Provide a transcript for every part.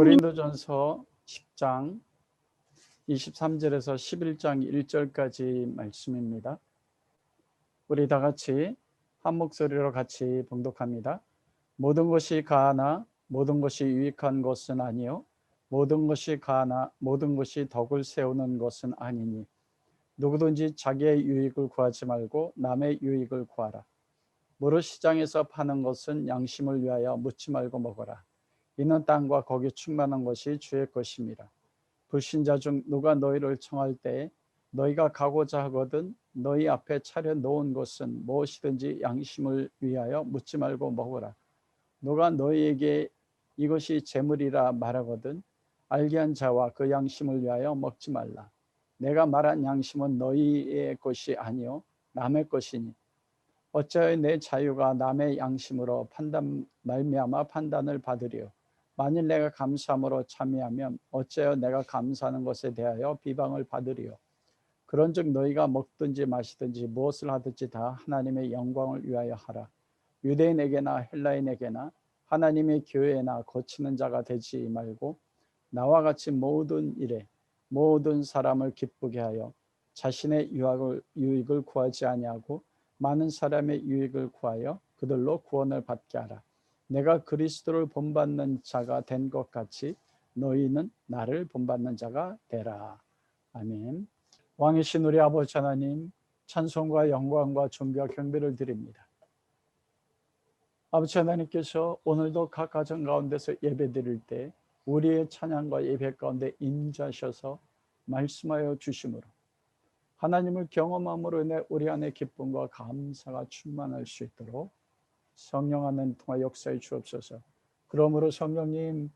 고린도전서 10장 23절에서 11장 1절까지 말씀입니다. 우리 다 같이 한 목소리로 같이 봉독합니다. 모든 것이 가하나 모든 것이 유익한 것은 아니요 모든 것이 가하나 모든 것이 덕을 세우는 것은 아니니 누구든지 자기의 유익을 구하지 말고 남의 유익을 구하라. 무릇 시장에서 파는 것은 양심을 위하여 묻지 말고 먹어라. 이는 땅과 거기 충만한 것이 주의 것입니다. 불신자 중 누가 너희를 청할 때에 너희가 가고자 하거든 너희 앞에 차려 놓은 것은 무엇이든지 양심을 위하여 묻지 말고 먹어라. 누가 너희에게 이것이 재물이라 말하거든 알게 한 자와 그 양심을 위하여 먹지 말라. 내가 말한 양심은 너희의 것이 아니요 남의 것이니 어찌하여 내 자유가 남의 양심으로 말미암아 판단을 받으리요. 만일 내가 감사함으로 참여하면 어찌하여 내가 감사하는 것에 대하여 비방을 받으리요. 그런즉 너희가 먹든지 마시든지 무엇을 하든지 다 하나님의 영광을 위하여 하라. 유대인에게나 헬라인에게나 하나님의 교회나 거치는 자가 되지 말고 나와 같이 모든 일에 모든 사람을 기쁘게 하여 자신의 유익을 구하지 아니하고 많은 사람의 유익을 구하여 그들로 구원을 받게 하라. 내가 그리스도를 본받는 자가 된 것 같이 너희는 나를 본받는 자가 되라. 아멘. 왕이신 우리 아버지 하나님, 찬송과 영광과 존귀와 경배를 드립니다. 아버지 하나님께서 오늘도 각 가정 가운데서 예배 드릴 때 우리의 찬양과 예배 가운데 임재하셔서 말씀하여 주심으로 하나님을 경험함으로 인해 우리 안에 기쁨과 감사가 충만할 수 있도록 성령 안에 통하 역사해 주옵소서. 그러므로 성령님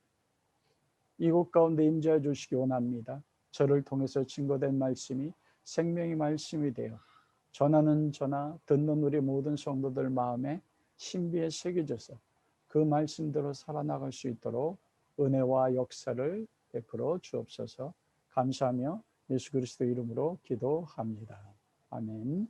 이곳 가운데 임재해 주시기 원합니다. 저를 통해서 증거된 말씀이 생명의 말씀이 되어 전하는 저나 듣는 우리 모든 성도들 마음에 신비에 새겨져서 그 말씀대로 살아나갈 수 있도록 은혜와 역사를 베풀어 주옵소서. 감사하며 예수 그리스도 이름으로 기도합니다. 아멘.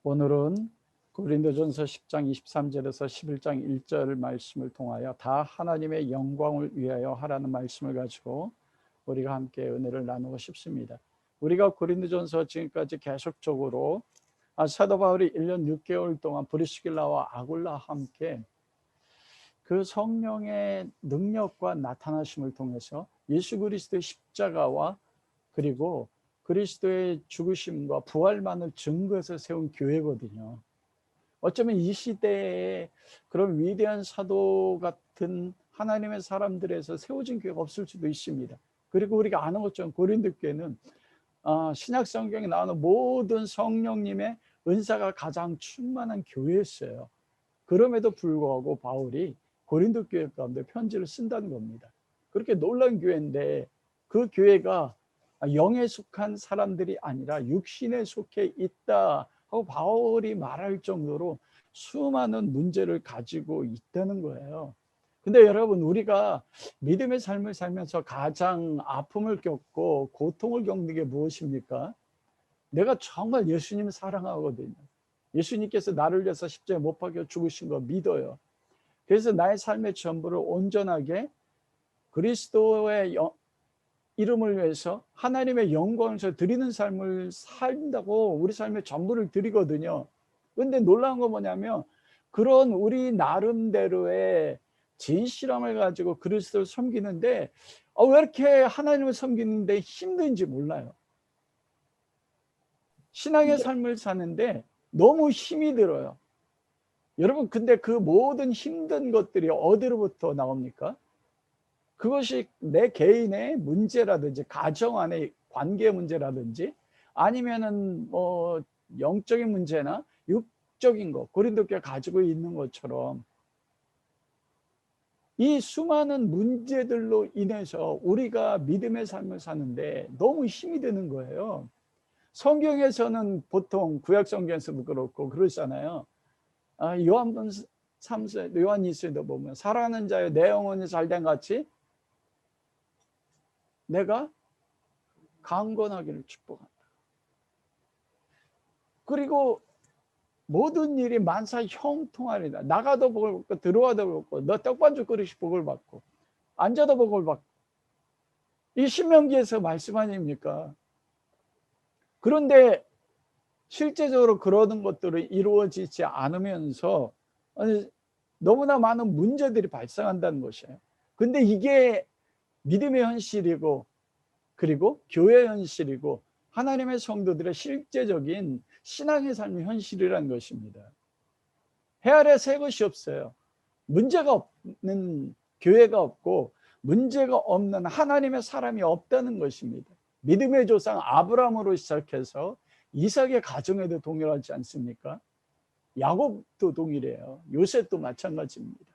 오늘은 고린도전서 10장 23절에서 11장 1절 말씀을 통하여 다 하나님의 영광을 위하여 하라는 말씀을 가지고 우리가 함께 은혜를 나누고 싶습니다. 우리가 고린도전서 지금까지 계속적으로 사도 바울이 1년 6개월 동안 브리스길라와 아굴라와 함께 그 성령의 능력과 나타나심을 통해서 예수 그리스도의 십자가와 그리고 그리스도의 죽으심과 부활만을 증거해서 세운 교회거든요. 어쩌면 이 시대에 그런 위대한 사도 같은 하나님의 사람들에서 세워진 교회가 없을 수도 있습니다. 그리고 우리가 아는 것처럼 고린도 교회는 신약 성경에 나오는 모든 성령님의 은사가 가장 충만한 교회였어요. 그럼에도 불구하고 바울이 고린도 교회 가운데 편지를 쓴다는 겁니다. 그렇게 놀라운 교회인데 그 교회가 영에 속한 사람들이 아니라 육신에 속해 있다 하고 바울이 말할 정도로 수많은 문제를 가지고 있다는 거예요. 근데 여러분, 우리가 믿음의 삶을 살면서 가장 아픔을 겪고 고통을 겪는 게 무엇입니까? 내가 정말 예수님을 사랑하거든요. 예수님께서 나를 위해서 십자가에 못 박혀 죽으신 거 믿어요. 그래서 나의 삶의 전부를 온전하게 그리스도의 이름을 위해서 하나님의 영광을 드리는 삶을 산다고 우리 삶의 전부를 드리거든요. 근데 놀라운 건 뭐냐면 그런 우리 나름대로의 진실함을 가지고 그리스도를 섬기는데 왜 이렇게 하나님을 섬기는데 힘든지 몰라요. 신앙의 삶을 사는데 너무 힘이 들어요. 여러분, 근데 그 모든 힘든 것들이 어디로부터 나옵니까? 그것이 내 개인의 문제라든지 가정 안의 관계 문제라든지 아니면은 뭐 영적인 문제나 육적인 것, 고린도 교회가 가지고 있는 것처럼 이 수많은 문제들로 인해서 우리가 믿음의 삶을 사는데 너무 힘이 드는 거예요. 성경에서는 보통 구약 성경에서도 그렇고 그러잖아요. 요한복음 3서 요한일서에도 보면 사랑하는 자여 내 영혼이 잘된 같이 내가 강건하기를 축복한다. 그리고 모든 일이 만사 형통하리라. 나가도 복을 받고 들어와도 복을 받고 너 떡반죽 그릇이 복을 받고 안 쳐다보고 볼 박. 이 신명기에서 말씀 아닙니까? 그런데 실제적으로 그러는 것들이 이루어지지 않으면서 너무나 많은 문제들이 발생한다는 것이에요. 근데 이게 믿음의 현실이고, 그리고 교회 현실이고, 하나님의 성도들의 실제적인 신앙의 삶의 현실이라는 것입니다. 해 아래 새 것이 없어요. 문제가 없는 교회가 없고, 문제가 없는 하나님의 사람이 없다는 것입니다. 믿음의 조상 아브라함으로 시작해서 이삭의 가정에도 동일하지 않습니까? 야곱도 동일해요. 요셉도 마찬가지입니다.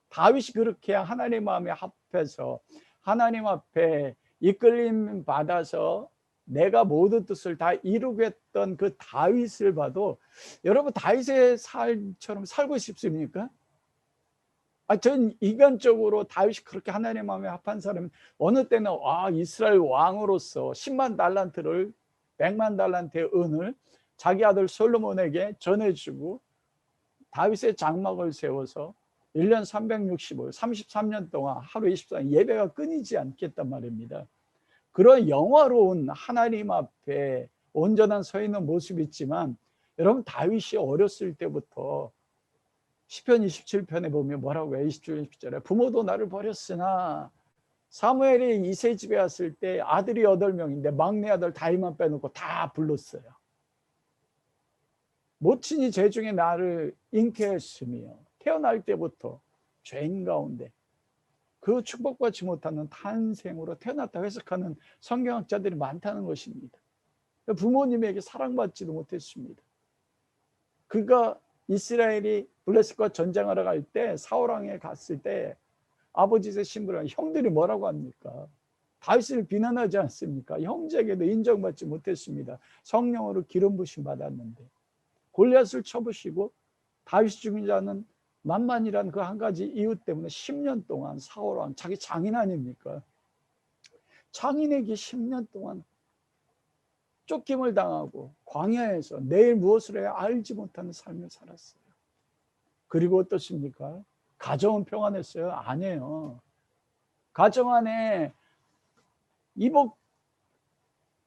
다윗이 그렇게 하나님 마음에 합해서 하나님 앞에 이끌림 받아서 내가 모든 뜻을 다 이루겠던 그 다윗을 봐도, 여러분 다윗의 삶처럼 살고 싶습니까? 전 인간적으로 다윗이 그렇게 하나님 마음에 합한 사람은 어느 때는 이스라엘 왕으로서 10만 달란트를, 100만 달란트의 은을 자기 아들 솔로몬에게 전해주고 다윗의 장막을 세워서 1년 365일 33년 동안 하루 24일 예배가 끊이지 않겠단 말입니다. 그런 영화로운 하나님 앞에 온전한 서 있는 모습이 있지만, 여러분 다윗이 어렸을 때부터 시편 27편에 보면 뭐라고 해요? 27편 10절에 부모도 나를 버렸으나, 사무엘이 이새 집에 왔을 때 아들이 8명인데 막내 아들 다윗만 빼놓고 다 불렀어요. 모친이 죄 중에 나를 잉태했으며 태어날 때부터 죄인 가운데 그 축복받지 못하는 탄생으로 태어났다고 해석하는 성경학자들이 많다는 것입니다. 부모님에게 사랑받지도 못했습니다. 그가 이스라엘이 블레셋과 전쟁하러 갈 때, 사울왕에 갔을 때 아버지의 신부랑 형들이 뭐라고 합니까? 다윗을 비난하지 않습니까? 형제에게도 인정받지 못했습니다. 성령으로 기름 부심 받았는데 골리앗을 쳐부시고 다윗이 죽인 자는 만만이라는 그 한 가지 이유 때문에 10년 동안 사울왕, 자기 장인 아닙니까? 장인에게 10년 동안 쫓김을 당하고 광야에서 내일 무엇을 해야 알지 못하는 삶을 살았어요. 그리고 어떻습니까? 가정은 평안했어요? 아니에요. 가정 안에 이복,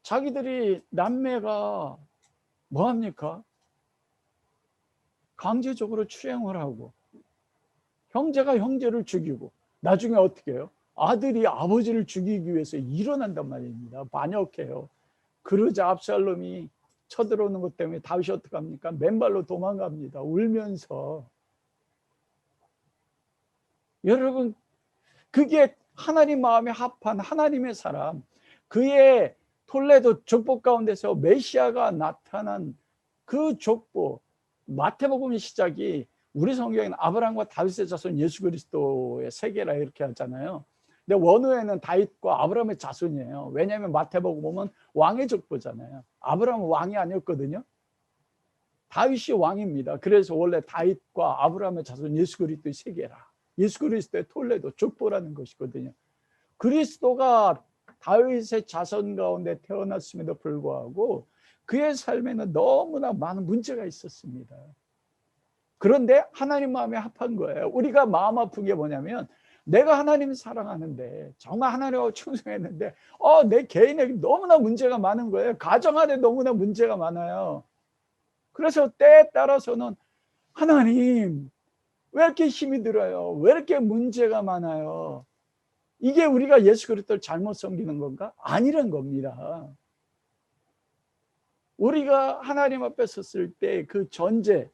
자기들이 남매가 뭐합니까? 강제적으로 추행을 하고, 형제가 형제를 죽이고, 나중에 어떻게 해요? 아들이 아버지를 죽이기 위해서 일어난단 말입니다. 반역해요. 그러자 압살롬이 쳐들어오는 것 때문에 다윗이 어떡합니까? 맨발로 도망갑니다. 울면서. 여러분, 그게 하나님 마음에 합한 하나님의 사람, 그의 톨레도 족보 가운데서 메시아가 나타난 그 족보, 마태복음의 시작이 우리 성경에는 아브라함과 다윗의 자손 예수 그리스도의 세계라 이렇게 하잖아요. 근데 원어에는 다윗과 아브라함의 자손이에요. 왜냐하면 마태복음은 왕의 족보잖아요. 아브라함은 왕이 아니었거든요. 다윗이 왕입니다. 그래서 원래 다윗과 아브라함의 자손 예수 그리스도의 세계라, 예수 그리스도의 톨레도 족보라는 것이거든요. 그리스도가 다윗의 자손 가운데 태어났음에도 불구하고 그의 삶에는 너무나 많은 문제가 있었습니다. 그런데 하나님 마음에 합한 거예요. 우리가 마음 아픈 게 뭐냐면, 내가 하나님을 사랑하는데, 정말 하나님하고 충성했는데 내 개인에게 너무나 문제가 많은 거예요. 가정 안에 너무나 문제가 많아요. 그래서 때에 따라서는 하나님 왜 이렇게 힘이 들어요? 왜 이렇게 문제가 많아요? 이게 우리가 예수 그리스도를 잘못 섬기는 건가? 아니란 겁니다. 우리가 하나님 앞에 섰을 때 그 전제,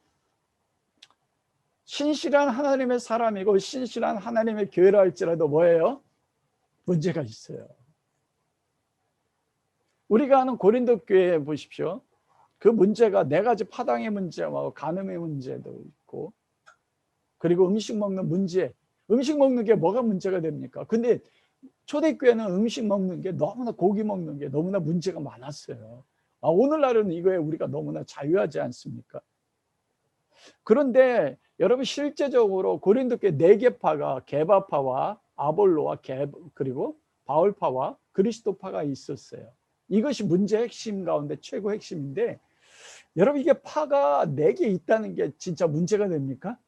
신실한 하나님의 사람이고 신실한 하나님의 교회라 할지라도 뭐예요? 문제가 있어요. 우리가 아는 고린도 교회 보십시오. 그 문제가 4가지 파당의 문제와 간음의 문제도 있고, 그리고 음식 먹는 문제, 음식 먹는 게 뭐가 문제가 됩니까? 근데 초대교회는 음식 먹는 게, 너무나 고기 먹는 게 너무나 문제가 많았어요. 오늘날은 이거에 우리가 너무나 자유하지 않습니까? 그런데 여러분, 실제적으로 고린도교회 4개파가, 게바파와 아볼로와 그리고 바울파와 그리스도파가 있었어요. 이것이 문제의 핵심 가운데 최고 핵심인데, 여러분 이게 파가 4개 있다는 게 진짜 문제가 됩니까?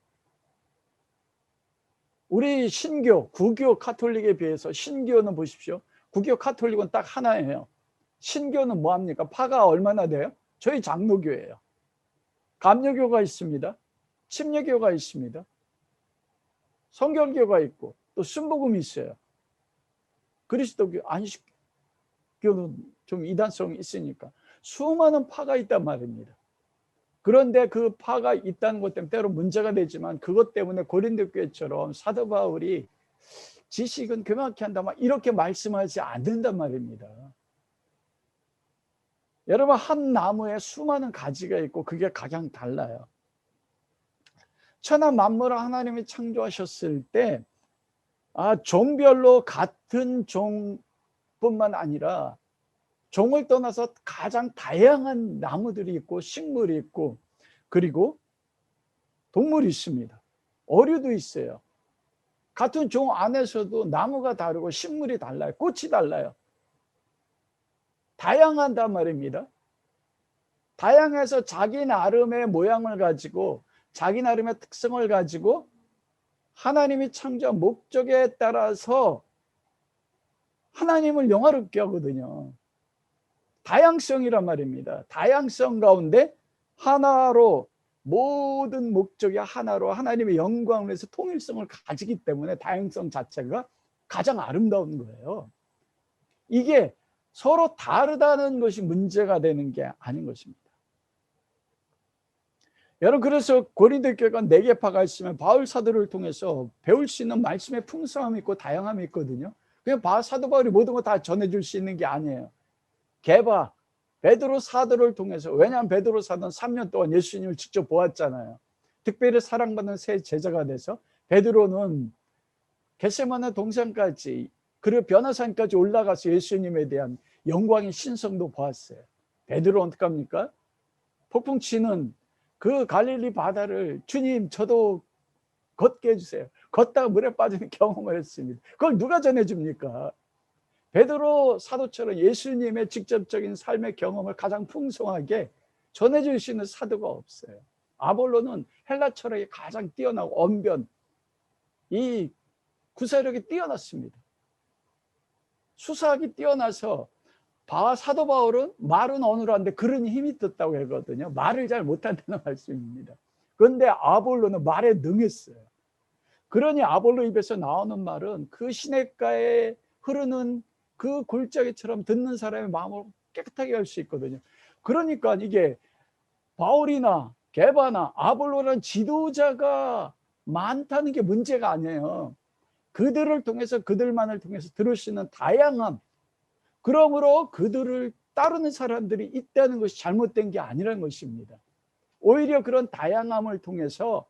우리 신교, 구교, 카톨릭에 비해서 신교는 보십시오. 구교, 카톨릭은 딱 하나예요. 신교는 뭐합니까? 파가 얼마나 돼요? 저희 장로교예요. 감리교가 있습니다. 침례교가 있습니다. 성결교가 있고 또 순복음이 있어요. 그리스도교, 안식교는 좀 이단성이 있으니까 수많은 파가 있단 말입니다. 그런데 그 파가 있다는 것 때문에 때로 문제가 되지만 그것 때문에 고린도 교회처럼 사도 바울이 지식은 교만케 한다 막 이렇게 말씀하지 않는단 말입니다. 여러분, 한 나무에 수많은 가지가 있고 그게 각양 달라요. 천하 만물을 하나님이 창조하셨을 때 종별로 같은 종뿐만 아니라 종을 떠나서 가장 다양한 나무들이 있고 식물이 있고 그리고 동물이 있습니다. 어류도 있어요. 같은 종 안에서도 나무가 다르고 식물이 달라요. 꽃이 달라요. 다양하단 말입니다. 다양해서 자기 나름의 모양을 가지고 자기 나름의 특성을 가지고 하나님이 창조한 목적에 따라서 하나님을 영화롭게 하거든요. 다양성이란 말입니다. 다양성 가운데 하나로 모든 목적이 하나로 하나님의 영광을 위해서 통일성을 가지기 때문에 다양성 자체가 가장 아름다운 거예요. 이게 서로 다르다는 것이 문제가 되는 게 아닌 것입니다. 여러분, 그래서 고린도 교회가 4개 파가 있으면 바울 사도를 통해서 배울 수 있는 말씀의 풍성함이 있고 다양함이 있거든요. 그냥 사도 바울이 모든 거 다 전해줄 수 있는 게 아니에요. 게바, 베드로 사도를 통해서, 왜냐하면 베드로 사도는 3년 동안 예수님을 직접 보았잖아요. 특별히 사랑받는 새 제자가 돼서 베드로는 겟세마네 동산까지 그리고 변화산까지 올라가서 예수님에 대한 영광의 신성도 보았어요. 베드로는 어떡합니까? 폭풍 치는 그 갈릴리 바다를 주님 저도 걷게 해주세요. 걷다가 물에 빠지는 경험을 했습니다. 그걸 누가 전해줍니까? 베드로 사도처럼 예수님의 직접적인 삶의 경험을 가장 풍성하게 전해줄 수 있는 사도가 없어요. 아볼로는 헬라 철학이 가장 뛰어나고 언변, 이 구사력이 뛰어났습니다. 수사학이 뛰어나서 사도 바울은 말은 어눌한데 글은 힘이 떴다고 하거든요. 말을 잘 못한다는 말씀입니다. 그런데 아볼로는 말에 능했어요. 그러니 아볼로 입에서 나오는 말은 그 시냇가에 흐르는 그 골짜기처럼 듣는 사람의 마음을 깨끗하게 할 수 있거든요. 그러니까 이게 바울이나 게바나 아볼로라는 지도자가 많다는 게 문제가 아니에요. 그들을 통해서 그들만을 통해서 들을 수 있는 다양함, 그러므로 그들을 따르는 사람들이 있다는 것이 잘못된 게 아니라는 것입니다. 오히려 그런 다양함을 통해서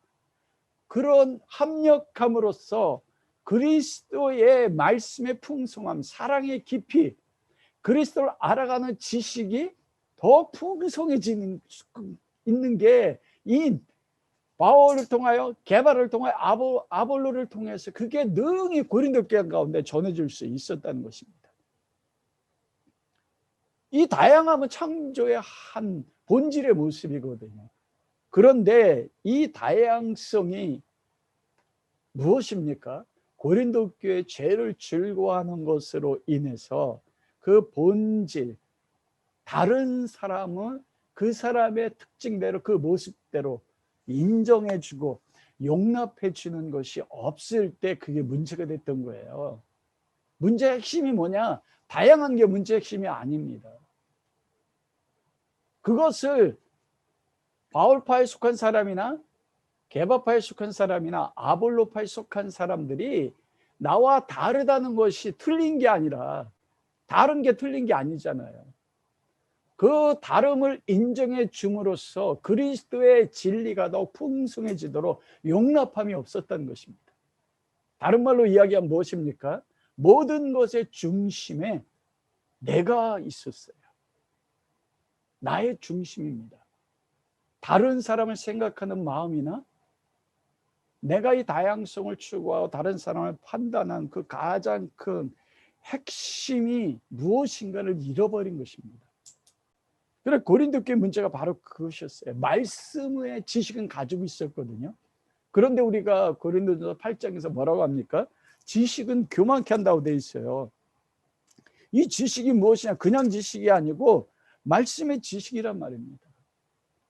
그런 합력함으로써 그리스도의 말씀의 풍성함, 사랑의 깊이, 그리스도를 알아가는 지식이 더 풍성해지는 있는 게 이 바울을 통하여 게바를 통하여 아볼로를 통해서 그게 능히 고린도 교회 가운데 전해질 수 있었다는 것입니다. 이 다양함은 창조의 한 본질의 모습이거든요. 그런데 이 다양성이 무엇입니까? 고린도 교회 죄를 즐거워하는 것으로 인해서 그 본질, 다른 사람은 그 사람의 특징대로 그 모습대로 인정해주고 용납해주는 것이 없을 때 그게 문제가 됐던 거예요. 문제의 핵심이 뭐냐? 다양한 게 문제의 핵심이 아닙니다. 그것을 바울파에 속한 사람이나 게바파에 속한 사람이나 아볼로파에 속한 사람들이 나와 다르다는 것이 틀린 게 아니라 다른 게 틀린 게 아니잖아요. 그 다름을 인정해 줌으로써 그리스도의 진리가 더 풍성해지도록 용납함이 없었다는 것입니다. 다른 말로 이야기하면 무엇입니까? 모든 것의 중심에 내가 있었어요. 나의 중심입니다. 다른 사람을 생각하는 마음이나 내가 이 다양성을 추구하고 다른 사람을 판단한 그 가장 큰 핵심이 무엇인가를 잃어버린 것입니다. 그래서 고린도 교회 문제가 바로 그것이었어요. 말씀의 지식은 가지고 있었거든요. 그런데 우리가 고린도전서 8장에서 뭐라고 합니까? 지식은 교만케 한다고 돼 있어요. 이 지식이 무엇이냐? 그냥 지식이 아니고 말씀의 지식이란 말입니다.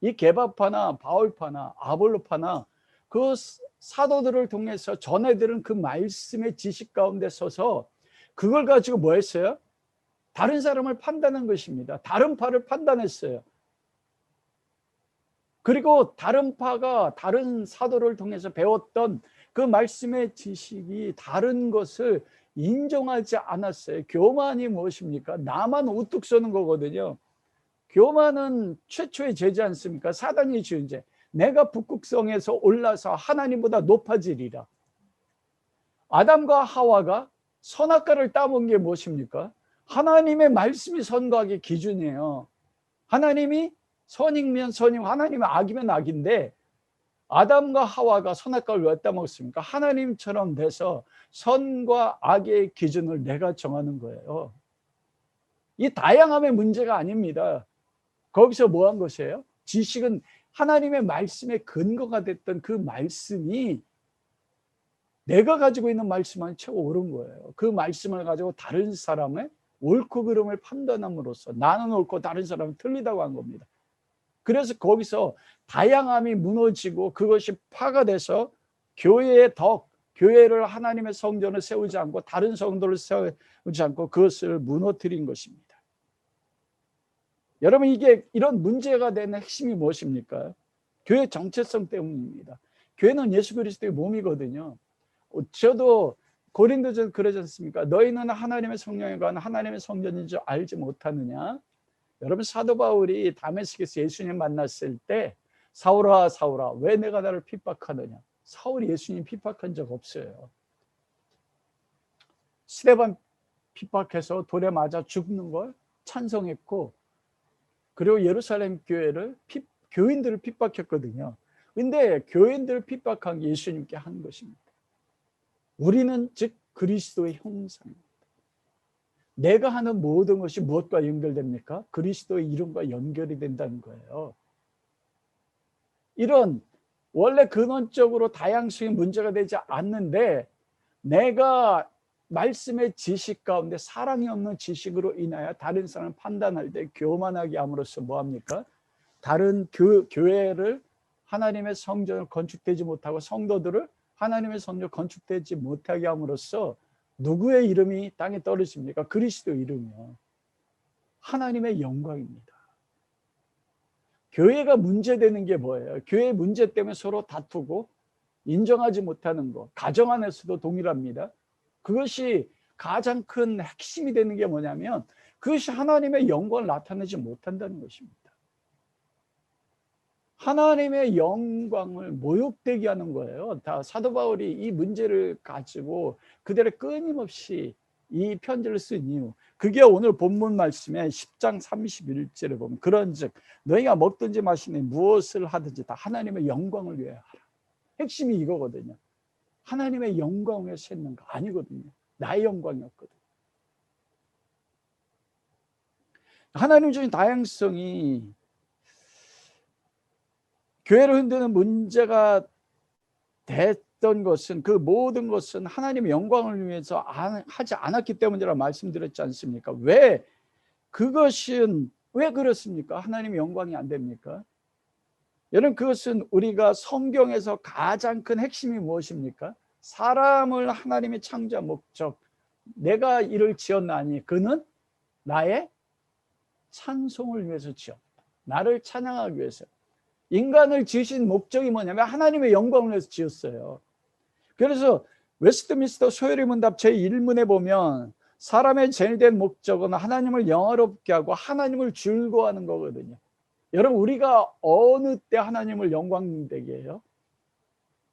이 게바파나 바울파나 아볼로파나 그 사도들을 통해서 전해들은 그 말씀의 지식 가운데 서서 그걸 가지고 뭐 했어요? 다른 사람을 판단한 것입니다. 다른 파를 판단했어요. 그리고 다른 파가 다른 사도를 통해서 배웠던 그 말씀의 지식이 다른 것을 인정하지 않았어요. 교만이 무엇입니까? 나만 우뚝 서는 거거든요. 교만은 최초의 죄지 않습니까? 사단이 지은 죄. 내가 북극성에서 올라서 하나님보다 높아지리라. 아담과 하와가 선악과를 따먹은 게 무엇입니까? 하나님의 말씀이 선과악의 기준이에요. 하나님이 선이면 선이고 하나님의 악이면 악인데 아담과 하와가 선악과를 왜 따먹었습니까? 하나님처럼 돼서 선과 악의 기준을 내가 정하는 거예요. 이 다양함의 문제가 아닙니다. 거기서 뭐 한 것이에요? 지식은 하나님의 말씀의 근거가 됐던 그 말씀이 내가 가지고 있는 말씀은 최고 옳은 거예요. 그 말씀을 가지고 다른 사람의 옳고 그름을 판단함으로써 나는 옳고 다른 사람은 틀리다고 한 겁니다. 그래서 거기서 다양함이 무너지고 그것이 파가 돼서 교회의 덕, 교회를 하나님의 성전을 세우지 않고 다른 성도를 세우지 않고 그것을 무너뜨린 것입니다. 여러분, 이게 이런 문제가 되는 핵심이 무엇입니까? 교회 정체성 때문입니다. 교회는 예수 그리스도의 몸이거든요. 저도 고린도전 그러지 않습니까? 너희는 하나님의 성령에 관한 하나님의 성전인 줄 알지 못하느냐? 여러분, 사도 바울이 다메섹에서 예수님 만났을 때 사울아 사울아 왜 내가 나를 핍박하느냐? 사울이 예수님 핍박한 적 없어요. 스데반 핍박해서 돌에 맞아 죽는 걸 찬성했고, 그리고 예루살렘 교회를 교인들을 핍박했거든요. 근데 교인들을 핍박한 게 예수님께 한 것입니다. 우리는 즉 그리스도의 형상입니다. 내가 하는 모든 것이 무엇과 연결됩니까? 그리스도의 이름과 연결이 된다는 거예요. 이런 원래 근원적으로 다양성이 문제가 되지 않는데 내가 말씀의 지식 가운데 사랑이 없는 지식으로 인하여 다른 사람을 판단할 때 교만하게 함으로써 뭐합니까? 다른 교회를 하나님의 성전을 건축되지 못하고 성도들을 하나님의 성전 건축되지 못하게 함으로써 누구의 이름이 땅에 떨어집니까? 그리스도 이름이요. 하나님의 영광입니다. 교회가 문제되는 게 뭐예요? 교회 문제 때문에 서로 다투고 인정하지 못하는 것, 가정 안에서도 동일합니다. 그것이 가장 큰 핵심이 되는 게 뭐냐면 그것이 하나님의 영광을 나타내지 못한다는 것입니다. 하나님의 영광을 모욕되게 하는 거예요. 다 사도 바울이 이 문제를 가지고 그대로 끊임없이 이 편지를 쓴 이유, 그게 오늘 본문 말씀에 10장 31절에 보면 그런즉 너희가 먹든지 마시든지 무엇을 하든지 다 하나님의 영광을 위하여 하라. 핵심이 이거거든요. 하나님의 영광을 위해서 했는 거 아니거든요. 나의 영광이었거든요. 하나님 주신 다양성이 교회를 흔드는 문제가 됐던 것은 그 모든 것은 하나님의 영광을 위해서 하지 않았기 때문이라고 말씀드렸지 않습니까? 왜 그것은 왜 그렇습니까? 하나님의 영광이 안 됩니까? 여러분, 그것은 우리가 성경에서 가장 큰 핵심이 무엇입니까? 사람을 하나님의 창조한 목적, 내가 이를 지었나니 그는 나의 찬송을 위해서 지었다. 나를 찬양하기 위해서. 인간을 지으신 목적이 뭐냐면 하나님의 영광을 위해서 지었어요. 그래서 웨스트민스터 소요리 문답 제1문에 보면 사람의 제일된 목적은 하나님을 영화롭게 하고 하나님을 즐거워하는 거거든요. 여러분, 우리가 어느 때 하나님을 영광되게 해요?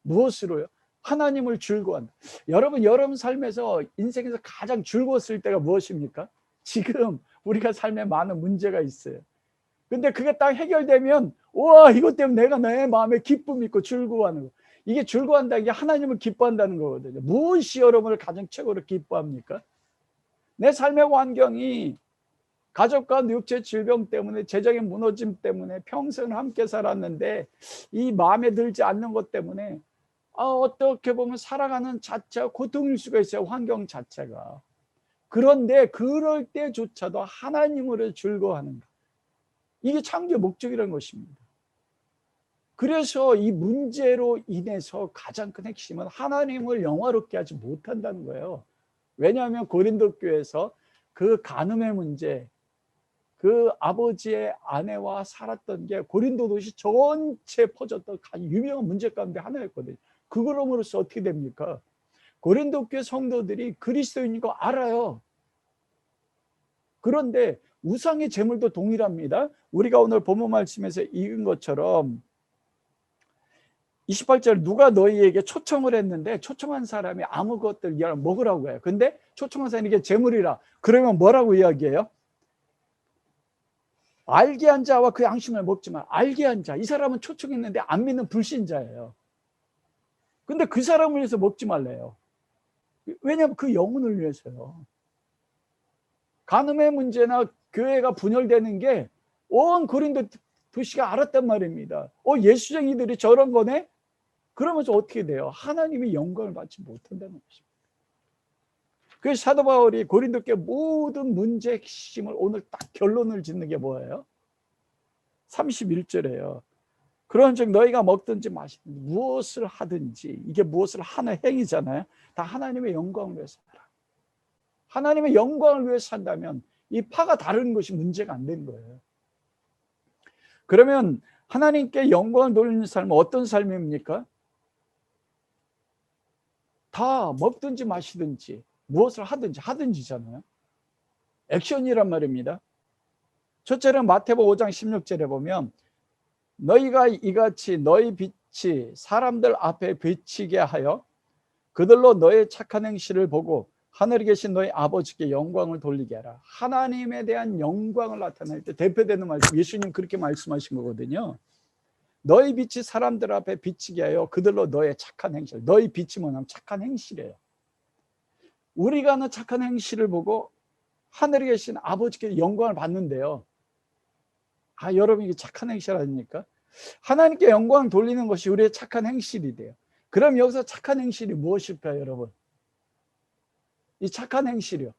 무엇으로요? 하나님을 즐거워한다. 여러분 삶에서 인생에서 가장 즐거웠을 때가 무엇입니까? 지금 우리가 삶에 많은 문제가 있어요. 근데 그게 딱 해결되면 와, 이것 때문에 내가 내 마음에 기쁨이 있고 즐거워하는 거. 이게 즐거워한다는 게 하나님을 기뻐한다는 거거든요. 무엇이 여러분을 가장 최고로 기뻐합니까? 내 삶의 환경이 가족과 육체 질병 때문에 재정의 무너짐 때문에 평생 함께 살았는데 이 마음에 들지 않는 것 때문에 어떻게 보면 살아가는 자체가 고통일 수가 있어요. 환경 자체가. 그런데 그럴 때조차도 하나님으로 즐거워하는 것. 이게 창조의 목적이라는 것입니다. 그래서 이 문제로 인해서 가장 큰 핵심은 하나님을 영화롭게 하지 못한다는 거예요. 왜냐하면 고린도 교회에서 그 간음의 문제, 그 아버지의 아내와 살았던 게 고린도 도시 전체에 퍼졌던 유명한 문제 가운데 하나였거든요. 그걸로서 어떻게 됩니까? 고린도 교회 성도들이 그리스도인인 거 알아요. 그런데 우상의 제물도 동일합니다. 우리가 오늘 본문 말씀에서 읽은 것처럼 28절 누가 너희에게 초청을 했는데 초청한 사람이 아무것들 먹으라고 해요. 근데 초청한 사람이 이게 제물이라 그러면 뭐라고 이야기해요? 알게 한 자와 그 양심을 먹지만 알게 한 자, 이 사람은 초청했는데 안 믿는 불신자예요. 근데 그 사람을 위해서 먹지 말래요. 왜냐하면 그 영혼을 위해서요. 간음의 문제나 교회가 분열되는 게 온 고린도 도시가 알았단 말입니다. 예수쟁이들이 저런 거네? 그러면서 어떻게 돼요? 하나님이 영광을 받지 못한다는 것입니다. 그래서 사도 바울이 고린도 교회 모든 문제의 핵심을 오늘 딱 결론을 짓는 게 뭐예요? 31절에요. 그런즉 너희가 먹든지 마시든지 무엇을 하든지, 이게 무엇을 하는 행위잖아요. 다 하나님의 영광을 위해서 하라. 하나님의 영광을 위해서 한다면 이 파가 다른 것이 문제가 안 된 거예요. 그러면 하나님께 영광을 돌리는 삶은 어떤 삶입니까? 다 먹든지 마시든지 무엇을 하든지잖아요. 액션이란 말입니다. 첫째는 마태복음 5장 16절에 보면 너희가 이같이 너희 빛이 사람들 앞에 비치게 하여 그들로 너의 착한 행실을 보고 하늘에 계신 너희 아버지께 영광을 돌리게 하라. 하나님에 대한 영광을 나타낼 때 대표되는 말씀, 예수님 그렇게 말씀하신 거거든요. 너희 빛이 사람들 앞에 비치게 하여 그들로 너의 착한 행실, 너희 빛이 뭐냐면 착한 행실이에요. 우리가 하는 착한 행실을 보고 하늘에 계신 아버지께 영광을 받는데요. 여러분 이게 착한 행실 아닙니까? 하나님께 영광을 돌리는 것이 우리의 착한 행실이 돼요. 그럼 여기서 착한 행실이 무엇일까요, 여러분? 이 착한 행실이요.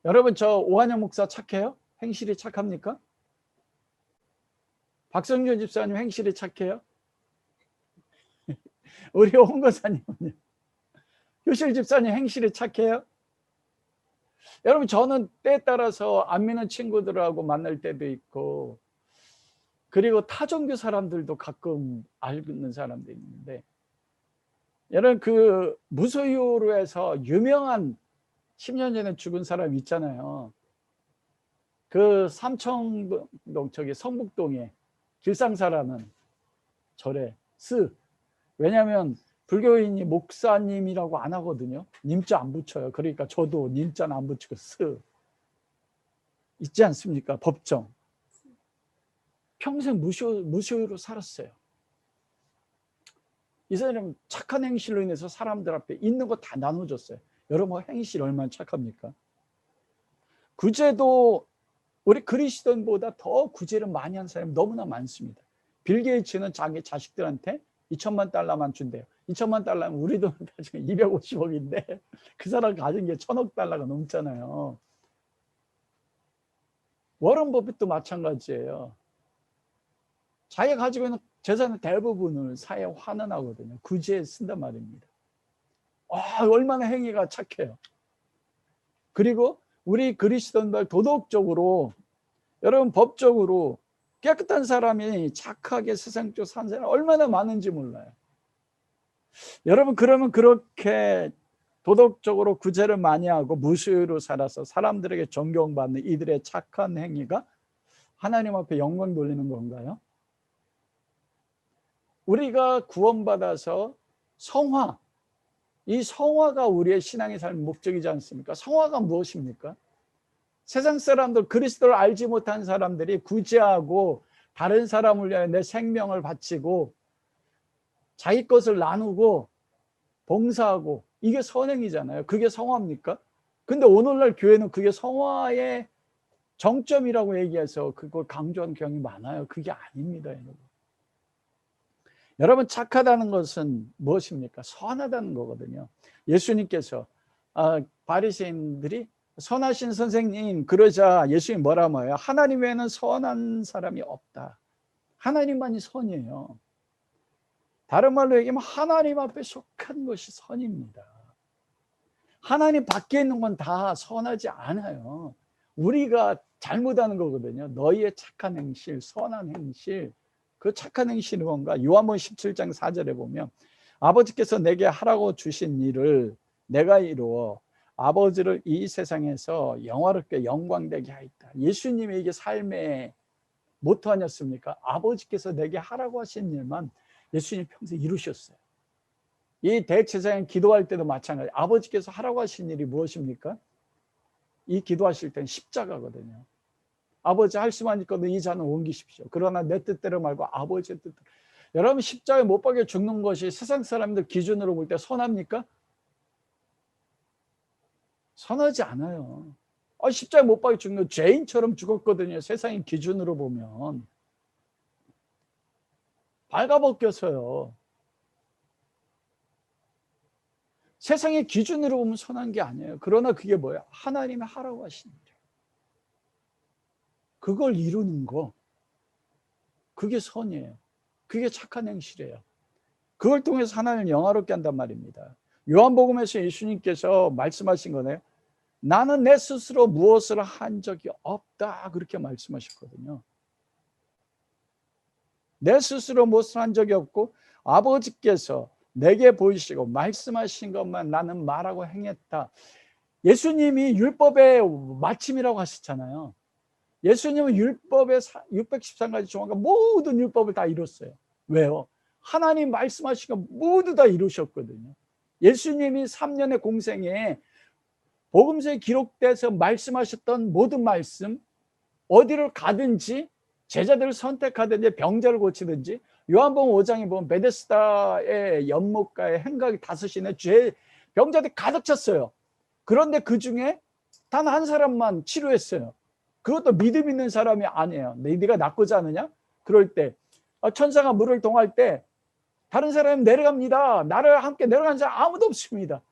여러분 저 오한영 목사 착해요? 행실이 착합니까? 박성준 집사님 행실이 착해요? 우리 홍 권사님은요? 효실 집사님 행실이 착해요? 여러분 저는 때에 따라서 안 믿는 친구들하고 만날 때도 있고 그리고 타종교 사람들도 가끔 알는 사람도 있는데 여러분 그 무소유로 해서 유명한 10년 전에 죽은 사람 있잖아요. 그 삼청동 저기 성북동에 길상사라는 절에 왜냐하면 불교인이 목사님이라고 안 하거든요. 님자 안 붙여요. 그러니까 저도 님자는 안 붙이고 있지 않습니까? 법정. 평생 무소유로 살았어요. 이 사람은 착한 행실로 인해서 사람들 앞에 있는 거 다 나눠줬어요. 여러분 행실 얼마나 착합니까? 구제도 우리 그리스도인보다 더 구제를 많이 한 사람이 너무나 많습니다. 빌 게이츠는 자기 자식들한테 2천만 달러만 준대요. 2천만 달러면 우리 돈은 지금 250억인데 그 사람 가진 게 1,000억 달러가 넘잖아요. 워런 버핏도 마찬가지예요. 자기가 가지고 있는 재산의 대부분을 사회에 환원하거든요. 구제에 쓴단 말입니다. 얼마나 행위가 착해요. 그리고 우리 그리스도인들 도덕적으로 여러분 법적으로 깨끗한 사람이 착하게 세상적으로 산 사람이 얼마나 많은지 몰라요. 여러분 그러면 그렇게 도덕적으로 구제를 많이 하고 무소유로 살아서 사람들에게 존경받는 이들의 착한 행위가 하나님 앞에 영광 돌리는 건가요? 우리가 구원받아서 성화, 이 성화가 우리의 신앙의 삶의 목적이지 않습니까? 성화가 무엇입니까? 세상 사람들, 그리스도를 알지 못한 사람들이 구제하고 다른 사람을 위하여 내 생명을 바치고 자기 것을 나누고 봉사하고 이게 선행이잖아요. 그게 성화입니까? 근데 오늘날 교회는 그게 성화의 정점이라고 얘기해서 그걸 강조하는 경향이 많아요. 그게 아닙니다, 여러분. 여러분, 착하다는 것은 무엇입니까? 선하다는 거거든요. 예수님께서 바리새인들이 선하신 선생님 그러자 예수님 뭐라고 해요? 하나님 외에는 선한 사람이 없다. 하나님만이 선이에요. 다른 말로 얘기하면 하나님 앞에 속한 것이 선입니다. 하나님 밖에 있는 건 다 선하지 않아요. 우리가 잘못하는 거거든요. 너희의 착한 행실, 선한 행실, 그 착한 행실이 뭔가? 요한복음 17장 4절에 보면 아버지께서 내게 하라고 주신 일을 내가 이루어 아버지를 이 세상에서 영화롭게 영광되게 하였다. 예수님의 이게 삶의 모토 아니었습니까? 아버지께서 내게 하라고 하신 일만 예수님 평생 이루셨어요. 이 대제사장 기도할 때도 마찬가지. 아버지께서 하라고 하신 일이 무엇입니까? 이 기도하실 때는 십자가거든요. 아버지 할 수만 있거든 이 잔을 옮기십시오. 그러나 내 뜻대로 말고 아버지의 뜻대로. 여러분, 십자가에 못 박혀 죽는 것이 세상 사람들 기준으로 볼 때 선합니까? 선하지 않아요. 십자가에 못 박혀 죽는 죄인처럼 죽었거든요. 세상의 기준으로 보면. 발가벗겨서요. 세상의 기준으로 보면 선한 게 아니에요. 그러나 그게 뭐야? 하나님이 하라고 하신 일이에요. 그걸 이루는 거, 그게 선이에요. 그게 착한 행실이에요. 그걸 통해서 하나님을 영화롭게 한단 말입니다. 요한복음에서 예수님께서 말씀하신 거네요. 나는 내 스스로 무엇을 한 적이 없다, 그렇게 말씀하셨거든요. 내 스스로 무엇을 한 적이 없고 아버지께서 내게 보이시고 말씀하신 것만 나는 말하고 행했다. 예수님이 율법의 마침이라고 하셨잖아요. 예수님은 율법의 613가지 조항과 모든 율법을 다 이뤘어요. 왜요? 하나님 말씀하신 거 모두 다 이루셨거든요. 예수님이 3년의 공생에 복음서에 기록돼서 말씀하셨던 모든 말씀, 어디를 가든지 제자들을 선택하든지 병자를 고치든지, 요한복음 5장에 보면 베데스다의 연못가에 행각이 5이나 병자들이 가득 찼어요. 그런데 그 중에 단 한 사람만 치료했어요. 그것도 믿음 있는 사람이 아니에요. 네가 낫고자 하느냐? 그럴 때 천사가 물을 동할 때 다른 사람이 내려갑니다. 나를 함께 내려간 사람 아무도 없습니다.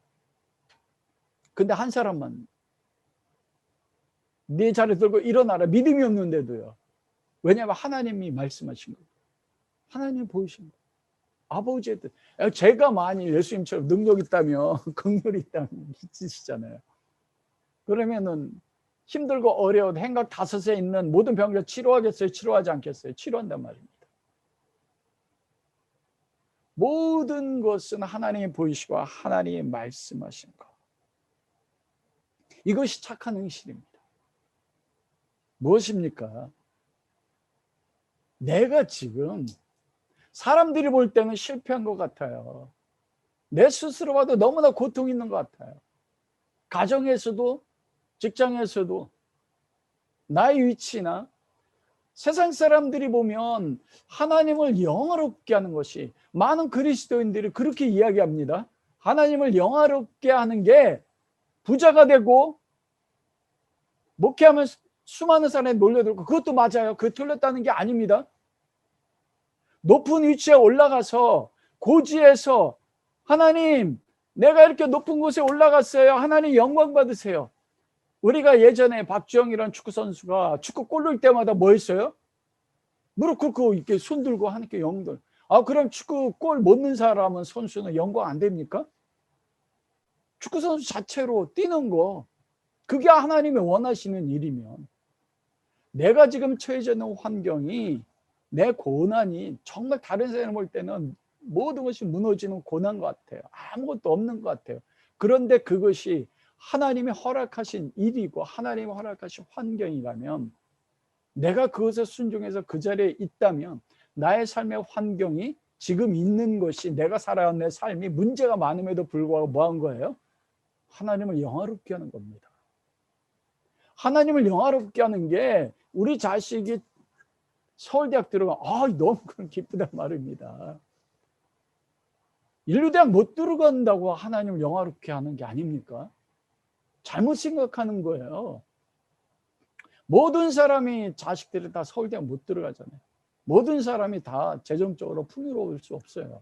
근데 한 사람만, 네 자리 들고 일어나라. 믿음이 없는데도요. 왜냐하면 하나님이 말씀하신 거예요. 하나님이 보이신 거예요. 아버지의 뜻. 제가 만일 예수님처럼 능력 있다면 긍휼이 있다면 있으시잖아요. 그러면은 힘들고 어려운 행각 5에 있는 모든 병을 치료하겠어요? 치료하지 않겠어요? 치료한단 말입니다. 모든 것은 하나님이 보이시고 하나님이 말씀하신 것. 이것이 착한 행실입니다. 무엇입니까? 내가 지금 사람들이 볼 때는 실패한 것 같아요. 내 스스로 봐도 너무나 고통 있는 것 같아요. 가정에서도 직장에서도 나의 위치나 세상 사람들이 보면 하나님을 영화롭게 하는 것이, 많은 그리스도인들이 그렇게 이야기합니다. 하나님을 영화롭게 하는 게 부자가 되고 목회하면 수많은 사람이 몰려들고, 그것도 맞아요. 그게 틀렸다는 게 아닙니다. 높은 위치에 올라가서 고지에서 하나님 내가 이렇게 높은 곳에 올라갔어요. 하나님 영광 받으세요. 우리가 예전에 박주영이라는 축구선수가 축구 골 넣을 때마다 뭐 했어요? 무릎 꿇고 이렇게 손 들고 하나님께 영광. 그럼 축구 골 못 넣는 사람은, 선수는 영광 안 됩니까? 축구선수 자체로 뛰는 거, 그게 하나님이 원하시는 일이면, 내가 지금 처해져 있는 환경이, 내 고난이 정말 다른 사람 볼 때는 모든 것이 무너지는 고난 것 같아요. 아무것도 없는 것 같아요. 그런데 그것이 하나님이 허락하신 일이고 하나님이 허락하신 환경이라면, 내가 그것에 순종해서 그 자리에 있다면 나의 삶의 환경이, 지금 있는 것이, 내가 살아온 내 삶이 문제가 많음에도 불구하고 뭐 한 거예요? 하나님을 영화롭게 하는 겁니다. 하나님을 영화롭게 하는 게, 우리 자식이 서울대학 들어가면 너무 기쁘단 말입니다. 인류대학 못 들어간다고 하나님을 영화롭게 하는 게 아닙니까? 잘못 생각하는 거예요. 모든 사람이, 자식들이 다 서울대학 못 들어가잖아요. 모든 사람이 다 재정적으로 풍요로울 수 없어요.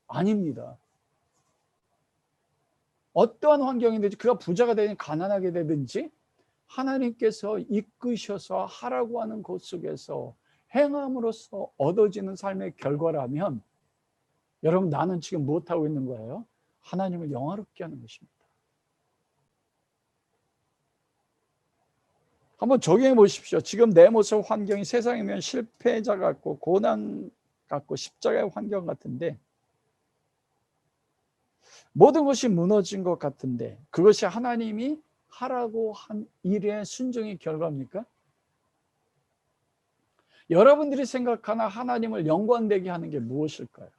아닙니다. 어떠한 환경이든지 그가 부자가 되든 가난하게 되든지 하나님께서 이끄셔서 하라고 하는 것 속에서 행함으로써 얻어지는 삶의 결과라면 여러분, 나는 지금 무엇하고 있는 거예요? 하나님을 영화롭게 하는 것입니다. 한번 적용해 보십시오. 지금 내 모습 환경이 세상이면 실패자 같고 고난 같고 십자가의 환경 같은데, 모든 것이 무너진 것 같은데 그것이 하나님이 하라고 한 일의 순종의 결과입니까? 여러분들이 생각하는 하나님을 영광되게 하는 게 무엇일까요?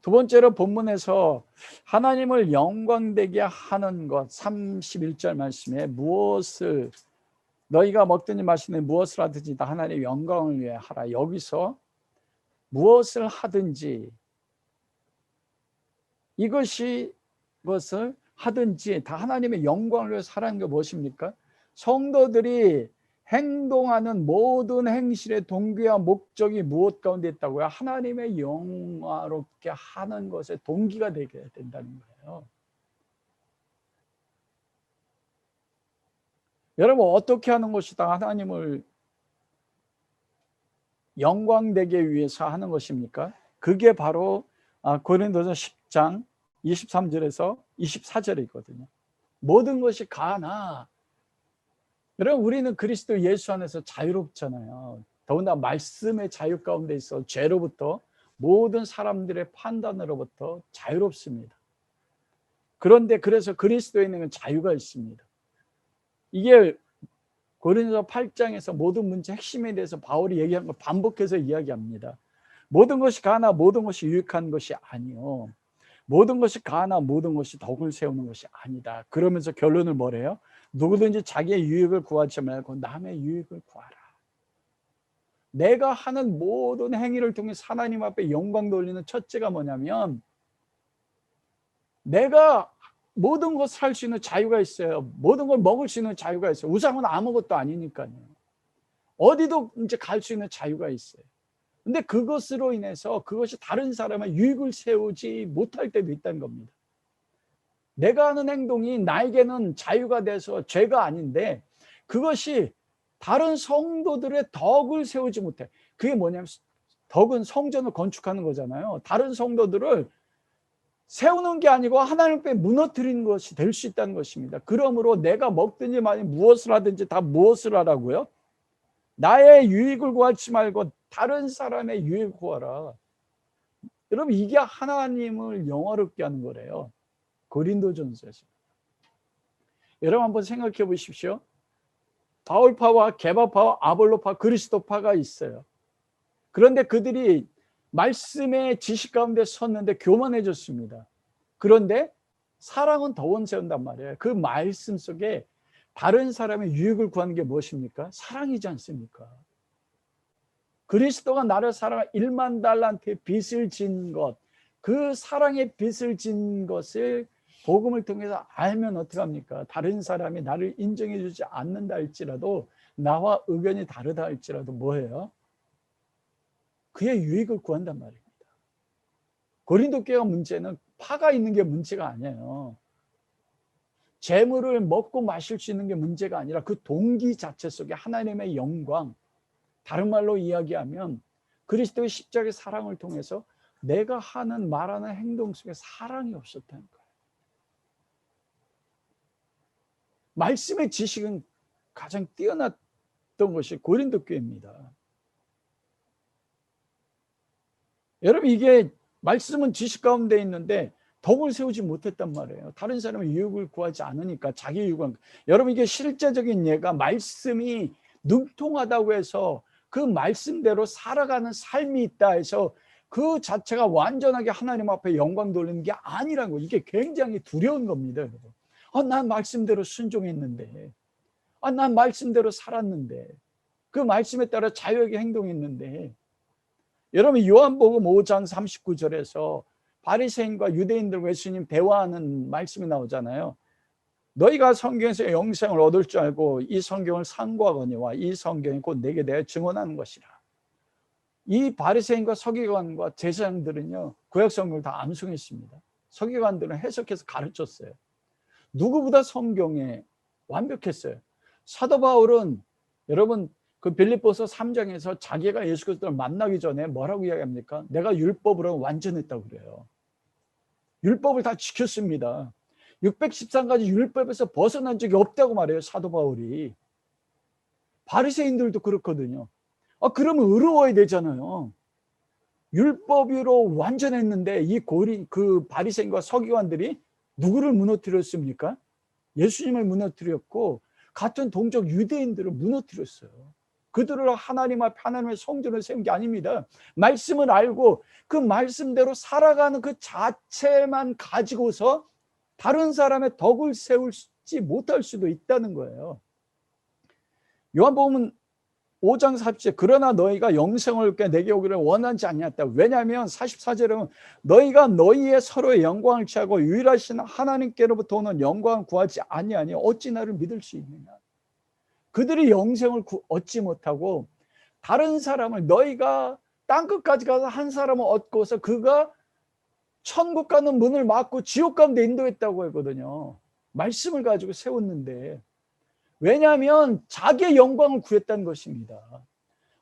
두 번째로 본문에서 하나님을 영광되게 하는 것, 31절 말씀에 무엇을 너희가 먹든지 마시든지 무엇을 하든지 다 하나님의 영광을 위해 하라. 여기서 무엇을 하든지, 것을 하든지 다 하나님의 영광을 위해서 하라는 게 무엇입니까? 성도들이 행동하는 모든 행실의 동기와 목적이 무엇 가운데 있다고요? 하나님의 영화롭게 하는 것의 동기가 되게 된다는 거예요. 여러분, 어떻게 하는 것이다 하나님을 영광되게 위해서 하는 것입니까? 그게 바로 고린도서 10장 23절에서 24절이거든요. 모든 것이 가나, 여러분, 우리는 그리스도 예수 안에서 자유롭잖아요. 더군다나 말씀의 자유 가운데 있어 죄로부터, 모든 사람들의 판단으로부터 자유롭습니다. 그런데 그래서 그리스도에 있는 자유가 있습니다. 이게 고린도서 8장에서 모든 문제 핵심에 대해서 바울이 얘기한 걸 반복해서 이야기합니다. 모든 것이 가나 모든 것이 유익한 것이 아니요, 모든 것이 가나 모든 것이 덕을 세우는 것이 아니다. 그러면서 결론을 뭐래요? 누구든지 자기의 유익을 구하지 말고 남의 유익을 구하라. 내가 하는 모든 행위를 통해 하나님 앞에 영광 돌리는 첫째가 뭐냐면, 내가 모든 것을 할 수 있는 자유가 있어요. 모든 걸 먹을 수 있는 자유가 있어요. 우상은 아무것도 아니니까요. 어디도 이제 갈 수 있는 자유가 있어요. 근데 그것으로 인해서 그것이 다른 사람의 유익을 세우지 못할 때도 있다는 겁니다. 내가 하는 행동이 나에게는 자유가 돼서 죄가 아닌데 그것이 다른 성도들의 덕을 세우지 못해. 그게 뭐냐면, 덕은 성전을 건축하는 거잖아요. 다른 성도들을 세우는 게 아니고 하나님 앞에 무너뜨리는 것이 될 수 있다는 것입니다. 그러므로 내가 먹든지 마든지 무엇을 하든지 다 무엇을 하라고요? 나의 유익을 구하지 말고 다른 사람의 유익을 구하라. 여러분, 이게 하나님을 영화롭게 하는 거래요. 고린도전서에서. 여러분, 한번 생각해 보십시오. 바울파와 게바파와 아볼로파, 그리스도파가 있어요. 그런데 그들이 말씀의 지식 가운데 섰는데 교만해졌습니다. 그런데 사랑은 덕을 세운단 말이에요. 그 말씀 속에 다른 사람의 유익을 구하는 게 무엇입니까? 사랑이지 않습니까? 그리스도가 나를 사랑하 1만 달란트의 빚을 진 것, 그 사랑의 빚을 진 것을 복음을 통해서 알면 어떡합니까? 다른 사람이 나를 인정해 주지 않는다 할지라도, 나와 의견이 다르다 할지라도 뭐예요? 그의 유익을 구한단 말입니다. 고린도 교회 문제는 파가 있는 게 문제가 아니에요. 재물을 먹고 마실 수 있는 게 문제가 아니라 그 동기 자체 속에 하나님의 영광, 다른 말로 이야기하면 그리스도의 십자가의 사랑을 통해서 내가 하는 말하는 행동 속에 사랑이 없었다는 거예요. 말씀의 지식은 가장 뛰어났던 것이 고린도 교회입니다. 여러분, 이게 말씀은 지식 가운데 있는데 덕을 세우지 못했단 말이에요. 다른 사람의 유익을 구하지 않으니까 자기 유익을. 여러분, 이게 실제적인 예가 말씀이 능통하다고 해서 그 말씀대로 살아가는 삶이 있다 해서 그 자체가 완전하게 하나님 앞에 영광 돌리는 게 아니라는 거예요. 이게 굉장히 두려운 겁니다, 여러분. 난 말씀대로 순종했는데, 난 말씀대로 살았는데, 그 말씀에 따라 자유하게 행동했는데. 여러분, 요한복음 5장 39절에서 바리새인과 유대인들과 예수님 대화하는 말씀이 나오잖아요. 너희가 성경에서 영생을 얻을 줄 알고 이 성경을 상고하거니와 이 성경이 곧 내게 대하여 증언하는 것이라. 이 바리새인과 서기관과 제사장들은요, 구약 성경을 다 암송했습니다. 서기관들은 해석해서 가르쳤어요. 누구보다 성경에 완벽했어요. 사도 바울은 여러분 그 빌립보서 3장에서 자기가 예수 그리스도를 만나기 전에 뭐라고 이야기합니까? 내가 율법으로 완전했다고 그래요. 율법을 다 지켰습니다. 613가지 율법에서 벗어난 적이 없다고 말해요, 사도 바울이. 바리새인들도 그렇거든요. 그러면 의로워야 되잖아요. 율법으로 완전했는데 이 그 바리새인과 서기관들이 누구를 무너뜨렸습니까? 예수님을 무너뜨렸고 같은 동족 유대인들을 무너뜨렸어요. 그들을 하나님 앞에 하나님의 성전을 세운 게 아닙니다. 말씀을 알고 그 말씀대로 살아가는 그 자체만 가지고서 다른 사람의 덕을 세우지 못할 수도 있다는 거예요. 요한복음 5장 40절 그러나 너희가 영생을 얻게 내게 오기를 원하지 아니하였다. 왜냐하면 44절은 너희가 너희의 서로의 영광을 취하고 유일하신 하나님께로부터 오는 영광을 구하지 아니하니 어찌 나를 믿을 수 있느냐. 그들이 영생을 얻지 못하고 다른 사람을 너희가 땅끝까지 가서 한 사람을 얻고서 그가 천국 가는 문을 막고 지옥 가운데 인도했다고 했거든요. 말씀을 가지고 세웠는데 왜냐하면 자기의 영광을 구했다는 것입니다.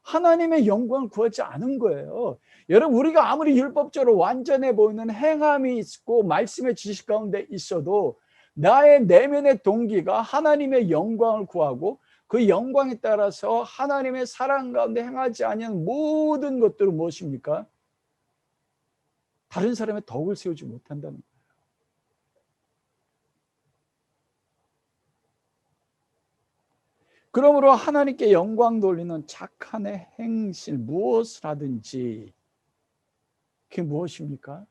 하나님의 영광을 구하지 않은 거예요. 여러분 우리가 아무리 율법적으로 완전해 보이는 행함이 있고 말씀의 지식 가운데 있어도 나의 내면의 동기가 하나님의 영광을 구하고 그 영광에 따라서 하나님의 사랑 가운데 행하지 아니한 모든 것들은 무엇입니까? 다른 사람의 덕을 세우지 못한다는 거예요. 그러므로 하나님께 영광 돌리는 착한 행실 무엇을 하든지 그게 무엇입니까?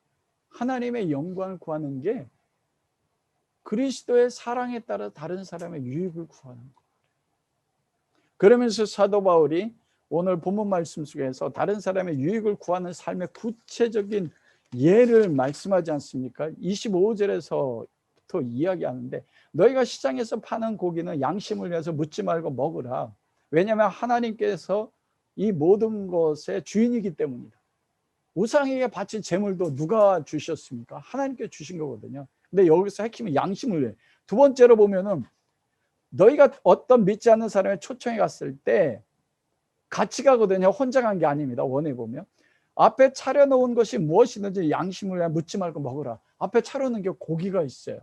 하나님의 영광을 구하는 게 그리스도의 사랑에 따라 다른 사람의 유익을 구하는 거예요. 그러면서 사도 바울이 오늘 본문 말씀 속에서 다른 사람의 유익을 구하는 삶의 구체적인 예를 말씀하지 않습니까? 25절에서부터 이야기하는데 너희가 시장에서 파는 고기는 양심을 위해서 묻지 말고 먹으라. 왜냐하면 하나님께서 이 모든 것의 주인이기 때문이다. 우상에게 바친 제물도 누가 주셨습니까? 하나님께 주신 거거든요. 근데 여기서 핵심은 양심을 위해. 두 번째로 보면은 너희가 어떤 믿지 않는 사람의 초청에 갔을 때 같이 가거든요. 혼자 간 게 아닙니다. 원해 보면 앞에 차려놓은 것이 무엇이든지 양심을 위해 묻지 말고 먹으라. 앞에 차려놓은 게 고기가 있어요.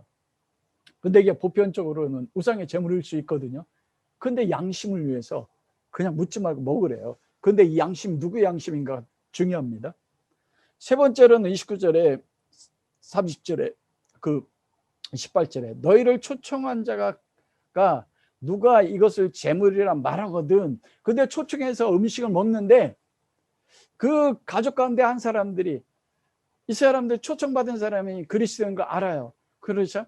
근데 이게 보편적으로는 우상의 제물일 수 있거든요. 근데 양심을 위해서 그냥 묻지 말고 먹으래요. 근데 이 양심 누구의 양심인가 중요합니다. 세 번째로는 29절에 30절에 그 18절에 너희를 초청한 자가 누가 이것을 제물이라 말하거든. 근데 초청해서 음식을 먹는데 그 가족 가운데 한 사람들이 이 사람들 초청받은 사람이 그리스도인 거 알아요. 그러자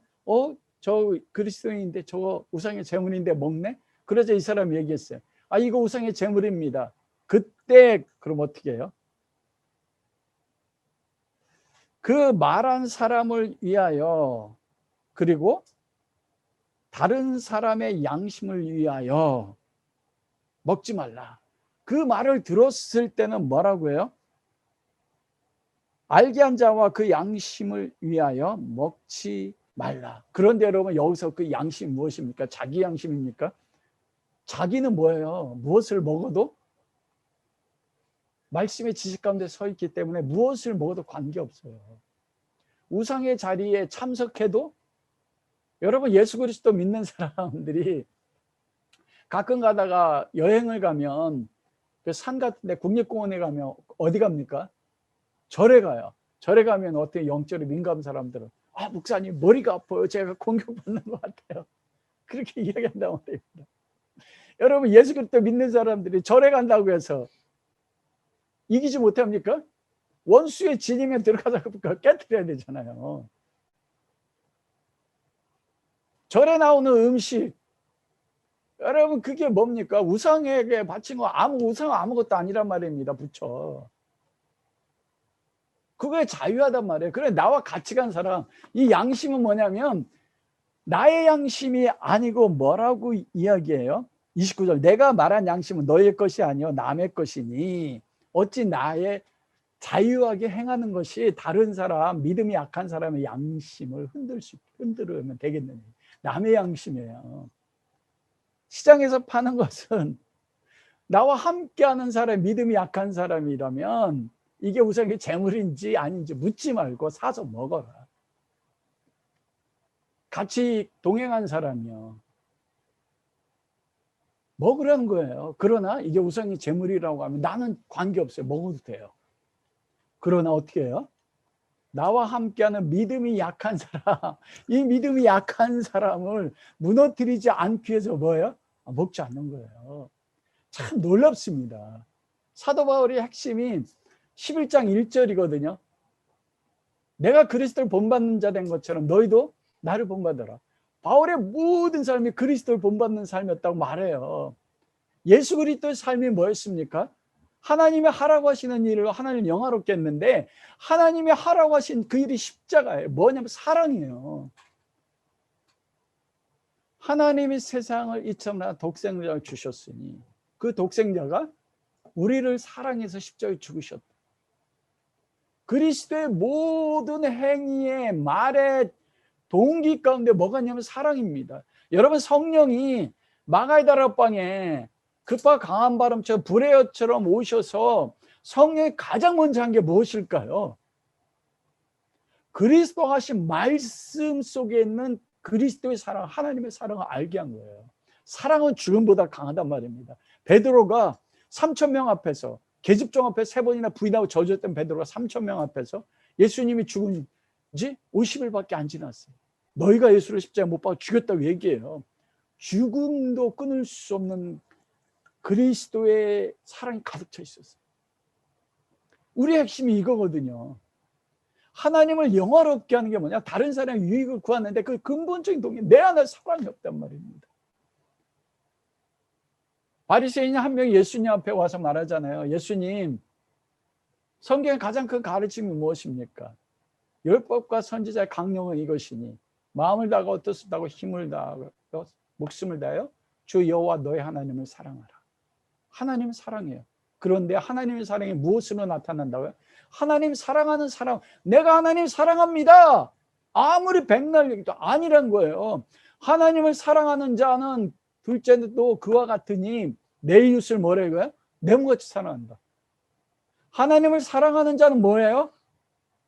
저 그리스도인인데 저거 우상의 제물인데 먹네? 그러자 이 사람이 얘기했어요. 이거 우상의 제물입니다. 그때 그럼 어떻게 해요? 그 말한 사람을 위하여 그리고 다른 사람의 양심을 위하여 먹지 말라. 그 말을 들었을 때는 뭐라고 해요? 알게 한 자와 그 양심을 위하여 먹지 말라. 그런데 여러분 여기서 그 양심 무엇입니까? 자기 양심입니까? 자기는 뭐예요? 무엇을 먹어도 말씀의 지식 가운데 서 있기 때문에 무엇을 먹어도 관계없어요. 우상의 자리에 참석해도 여러분 예수 그리스도 믿는 사람들이 가끔 가다가 여행을 가면 그 산 같은 데 국립공원에 가면 어디 갑니까? 절에 가요. 절에 가면 어떻게 영적으로 민감한 사람들은 목사님 머리가 아파요. 제가 공격받는 것 같아요. 그렇게 이야기한단 말입니다. 여러분 예수 그리스도 믿는 사람들이 절에 간다고 해서 이기지 못합니까? 원수의 진임에 들어가서 깨트려야 되잖아요. 절에 나오는 음식 여러분 그게 뭡니까? 우상에게 바친 거 우상 아무것도 아니란 말입니다. 부처. 그거에 자유하단 말이에요. 그래 나와 같이 간 사람 이 양심은 뭐냐면 나의 양심이 아니고 뭐라고 이야기해요? 29절, 내가 말한 양심은 너의 것이 아니요 남의 것이니 어찌 나의 자유하게 행하는 것이 다른 사람, 믿음이 약한 사람의 양심을 흔들으면 되겠느냐. 남의 양심이에요. 시장에서 파는 것은 나와 함께하는 사람, 믿음이 약한 사람이라면 이게 우선 재물인지 아닌지 묻지 말고 사서 먹어라. 같이 동행한 사람이요, 먹으라는 거예요. 그러나 이게 우선이 재물이라고 하면 나는 관계없어요. 먹어도 돼요. 그러나 어떻게 해요? 나와 함께하는 믿음이 약한 사람, 이 믿음이 약한 사람을 무너뜨리지 않기 위해서 뭐예요? 먹지 않는 거예요. 참 놀랍습니다. 사도 바울의 핵심이 11장 1절이거든요. 내가 그리스도를 본받는 자 된 것처럼 너희도 나를 본받아라. 바울의 모든 삶이 그리스도를 본받는 삶이었다고 말해요. 예수 그리스도의 삶이 뭐였습니까? 하나님이 하라고 하시는 일을 하나님을 영화롭게 했는데, 하나님이 하라고 하신 그 일이 십자가예요. 뭐냐면 사랑이에요. 하나님이 세상을 이처럼 독생자를 주셨으니 그 독생자가 우리를 사랑해서 십자가에 죽으셨다. 그리스도의 모든 행위의 말의 동기 가운데 뭐가 있냐면 사랑입니다. 여러분, 성령이 마가의 다락방에 급과 강한 바람처럼 불의 여처럼 오셔서 성령이 가장 먼저 한 게 무엇일까요? 그리스도 하신 말씀 속에 있는 그리스도의 사랑, 하나님의 사랑을 알게 한 거예요. 사랑은 죽음보다 강하단 말입니다. 베드로가 3,000명 앞에서, 계집종 앞에 3번이나 부인하고 저주했던 베드로가 3,000명 앞에서 예수님이 죽은 지 50일밖에 안 지났어요. 너희가 예수를 십자가에 못 박아 죽였다고 얘기해요. 죽음도 끊을 수 없는 그리스도의 사랑이 가득 차 있었어요. 우리의 핵심이 이거거든요. 하나님을 영화롭게 하는 게 뭐냐? 다른 사람의 유익을 구하는데 그 근본적인 동기, 내 안에 사랑이 없단 말입니다. 바리새인 한 명이 예수님 앞에 와서 말하잖아요. 예수님, 성경의 가장 큰 가르침이 무엇입니까? 율법과 선지자의 강령은 이것이니 마음을 다하고 뜻을 다하고 힘을 다하고 목숨을 다하여 주 여호와 너의 하나님을 사랑하라. 하나님은 사랑해요. 그런데 하나님의 사랑이 무엇으로 나타난다고요? 하나님 사랑하는 사람, 내가 하나님 사랑합니다, 아무리 백날 얘기도 아니란 거예요. 하나님을 사랑하는 자는 둘째도 그와 같으니 내 이웃을 뭐라고요? 내 몸같이 사랑한다. 하나님을 사랑하는 자는 뭐예요?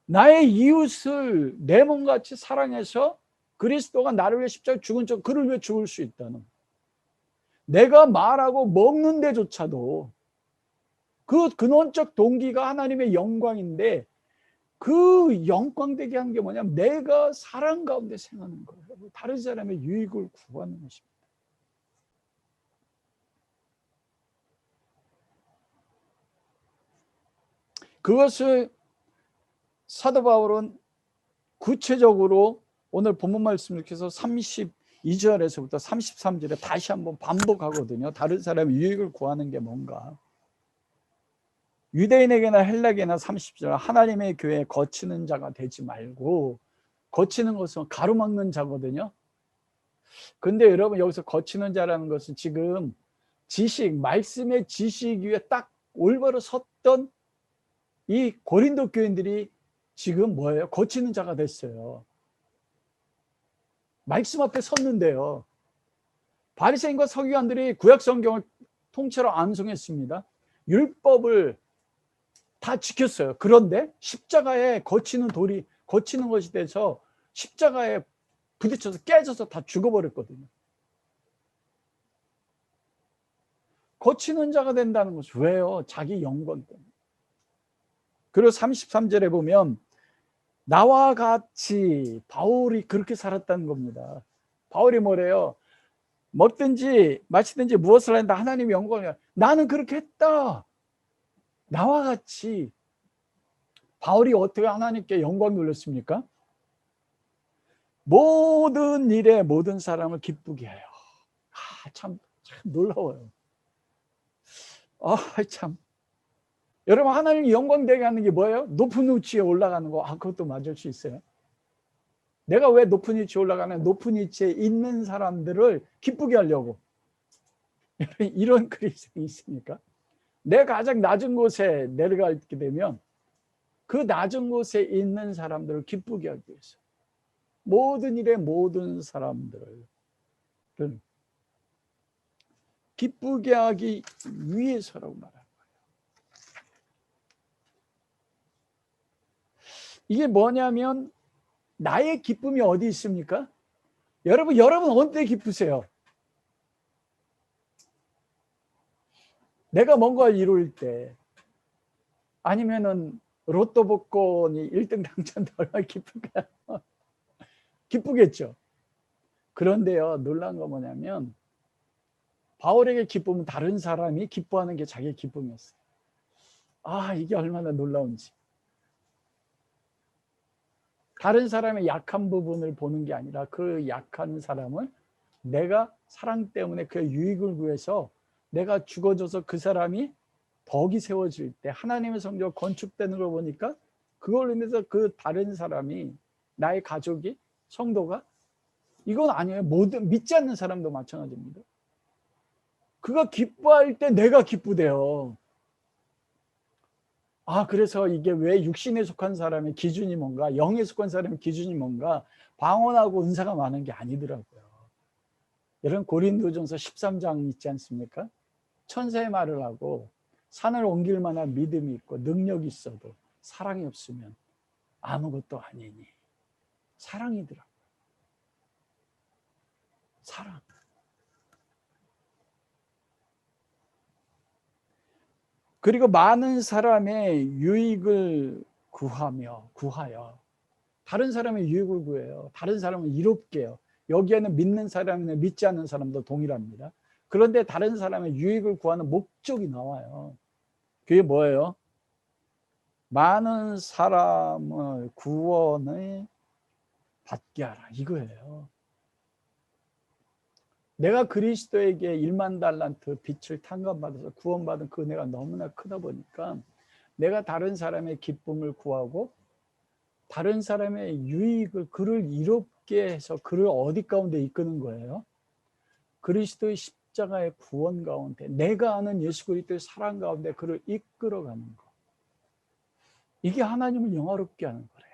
나의 이웃을 내 몸같이 사랑해서 그리스도가 나를 위해 십자가에 죽은 척 그를 위해 죽을 수 있다는, 내가 말하고 먹는 데조차도 그 근원적 동기가 하나님의 영광인데, 그 영광되게 한 게 뭐냐면 내가 사랑 가운데 생하는 거예요. 다른 사람의 유익을 구하는 것입니다. 그것을 사도 바울은 구체적으로 오늘 본문 말씀을 통해서 32절에서부터 33절에 다시 한번 반복하거든요. 다른 사람의 유익을 구하는 게 뭔가. 유대인에게나 헬라에게나 30절, 하나님의 교회에 거치는 자가 되지 말고, 거치는 것은 가로막는 자거든요. 근데 여러분, 여기서 거치는 자라는 것은 지금 지식, 말씀의 지식 위에 딱 올바로 섰던 이 고린도 교인들이 지금 뭐예요? 거치는 자가 됐어요. 말씀 앞에 섰는데요, 바리새인과 서기관들이 구약 성경을 통째로 암송했습니다. 율법을 다 지켰어요. 그런데 십자가에 거치는 돌이, 거치는 것이 돼서 십자가에 부딪혀서 깨져서 다 죽어버렸거든요. 거치는 자가 된다는 것은 왜요? 자기 영광 때문에. 그리고 33절에 보면 나와 같이 바울이 그렇게 살았다는 겁니다. 바울이 뭐래요? 먹든지 마시든지 무엇을 한다 하나님의 영광을, 나는 그렇게 했다. 나와 같이. 바울이 어떻게 하나님께 영광 돌렸습니까? 모든 일에 모든 사람을 기쁘게 해요. 참 놀라워요. 참. 여러분, 하나님 영광 되게 하는 게 뭐예요? 높은 우치에 올라가는 거. 그것도 맞을 수 있어요. 내가 왜 높은 위치에 올라가냐? 높은 위치에 있는 사람들을 기쁘게 하려고. 이런 그리스도인이 있으니까 내가 가장 낮은 곳에 내려가게 되면 그 낮은 곳에 있는 사람들을 기쁘게 하기 위해서 모든 일에 모든 사람들을 기쁘게 하기 위해서라고 말합니다. 이게 뭐냐면 나의 기쁨이 어디 있습니까? 여러분 언제 기쁘세요? 내가 뭔가를 이룰 때, 아니면은 로또 복권이 1등 당첨돼 얼마나 기쁠까요? 기쁘겠죠. 그런데요, 놀라운 건 뭐냐면 바울에게 기쁨은 다른 사람이 기뻐하는 게 자기의 기쁨이었어요. 아, 이게 얼마나 놀라운지. 다른 사람의 약한 부분을 보는 게 아니라 그 약한 사람을 내가 사랑 때문에 그의 유익을 구해서 내가 죽어줘서 그 사람이 덕이 세워질 때 하나님의 성전이 건축되는 걸 보니까 그걸로 인해서 그 다른 사람이, 나의 가족이, 성도가, 이건 아니에요. 모든 믿지 않는 사람도 마찬가지입니다. 그가 기뻐할 때 내가 기쁘대요. 아, 그래서 이게 왜 육신에 속한 사람의 기준이 뭔가, 영에 속한 사람의 기준이 뭔가, 방언하고 은사가 많은 게 아니더라고요. 여러분 고린도전서 13장 있지 않습니까? 천사의 말을 하고 산을 옮길 만한 믿음이 있고 능력이 있어도 사랑이 없으면 아무것도 아니니. 사랑이더라고요. 사랑. 그리고 많은 사람의 유익을 구하여 다른 사람의 유익을 구해요. 다른 사람을 이롭게 해요. 여기에는 믿는 사람이나 믿지 않는 사람도 동일합니다. 그런데 다른 사람의 유익을 구하는 목적이 나와요. 그게 뭐예요? 많은 사람을 구원을 받게 하라, 이거예요. 내가 그리스도에게 1만 달란트 빛을 탕감받아서 구원받은 그 은혜가 너무나 크다 보니까 내가 다른 사람의 기쁨을 구하고 다른 사람의 유익을, 그를 이롭게 해서 그를 어디 가운데 이끄는 거예요? 그리스도의 십자가의 구원 가운데, 내가 아는 예수 그리스도의 사랑 가운데 그를 이끌어가는 거. 이게 하나님을 영화롭게 하는 거래요.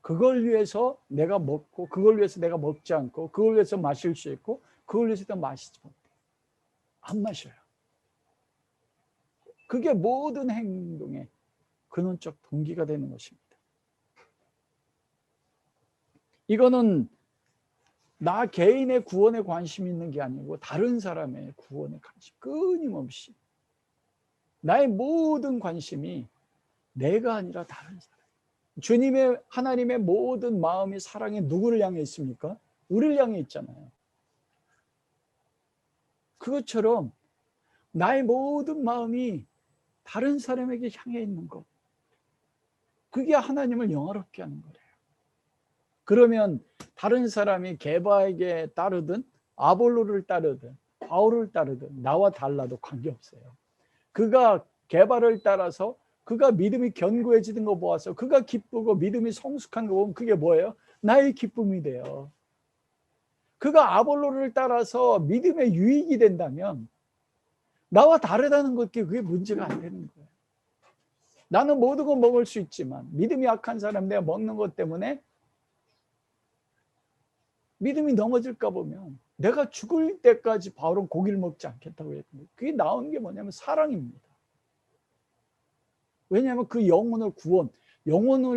그걸 위해서 내가 먹고, 그걸 위해서 내가 먹지 않고, 그걸 위해서 마실 수 있고, 그걸 위해서 마시지 못해. 안 마셔요. 그게 모든 행동의 근원적 동기가 되는 것입니다. 이거는 나 개인의 구원에 관심이 있는 게 아니고 다른 사람의 구원에 관심, 끊임없이 나의 모든 관심이 내가 아니라 다른 사람. 주님의, 하나님의 모든 마음이, 사랑이 누구를 향해 있습니까? 우리를 향해 있잖아요. 그것처럼 나의 모든 마음이 다른 사람에게 향해 있는 것, 그게 하나님을 영화롭게 하는 거예요. 그러면 다른 사람이 게바에게 따르든 아볼로를 따르든 바울을 따르든 나와 달라도 관계없어요. 그가 게바를 따라서 그가 믿음이 견고해지는 거 보아서 그가 기쁘고 믿음이 성숙한 거 보면 그게 뭐예요? 나의 기쁨이 돼요. 그가 아볼로를 따라서 믿음의 유익이 된다면 나와 다르다는 것이 그게 문제가 안 되는 거예요. 나는 모든 걸 먹을 수 있지만 믿음이 약한 사람, 내가 먹는 것 때문에 믿음이 넘어질까 보면 내가 죽을 때까지 바울은 고기를 먹지 않겠다고 했는데, 그게 나온 게 뭐냐면 사랑입니다. 왜냐하면 그 영혼을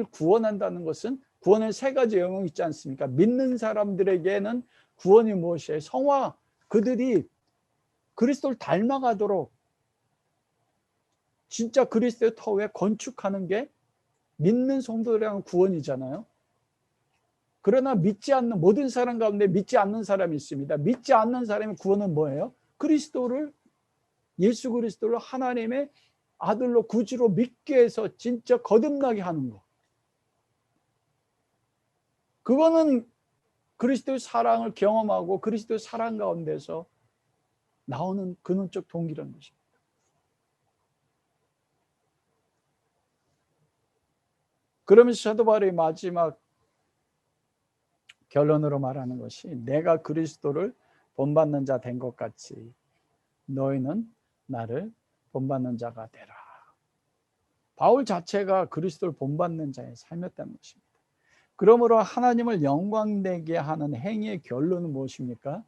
구원한다는 것은, 구원의 세 가지 영역이 있지 않습니까? 믿는 사람들에게는 구원이 무엇이에요? 성화, 그들이 그리스도를 닮아가도록 진짜 그리스도의 터에 건축하는 게 믿는 성도들에 대한 구원이잖아요. 그러나 믿지 않는 모든 사람 가운데 믿지 않는 사람이 있습니다. 믿지 않는 사람의 구원은 뭐예요? 그리스도를, 예수 그리스도를 하나님의 아들로 구주로 믿게 해서 진짜 거듭나게 하는 거. 그거는 그리스도의 사랑을 경험하고 그리스도의 사랑 가운데서 나오는 근원적 동기라는 것입니다. 그러면서 사도 바울의 마지막 결론으로 말하는 것이 내가 그리스도를 본받는 자 된 것 같이 너희는 나를 본받는 자가 되라. 바울 자체가 그리스도를 본받는 자의 삶이었다는 것입니다. 그러므로 하나님을 영광되게 하는 행위의 결론은 무엇입니까?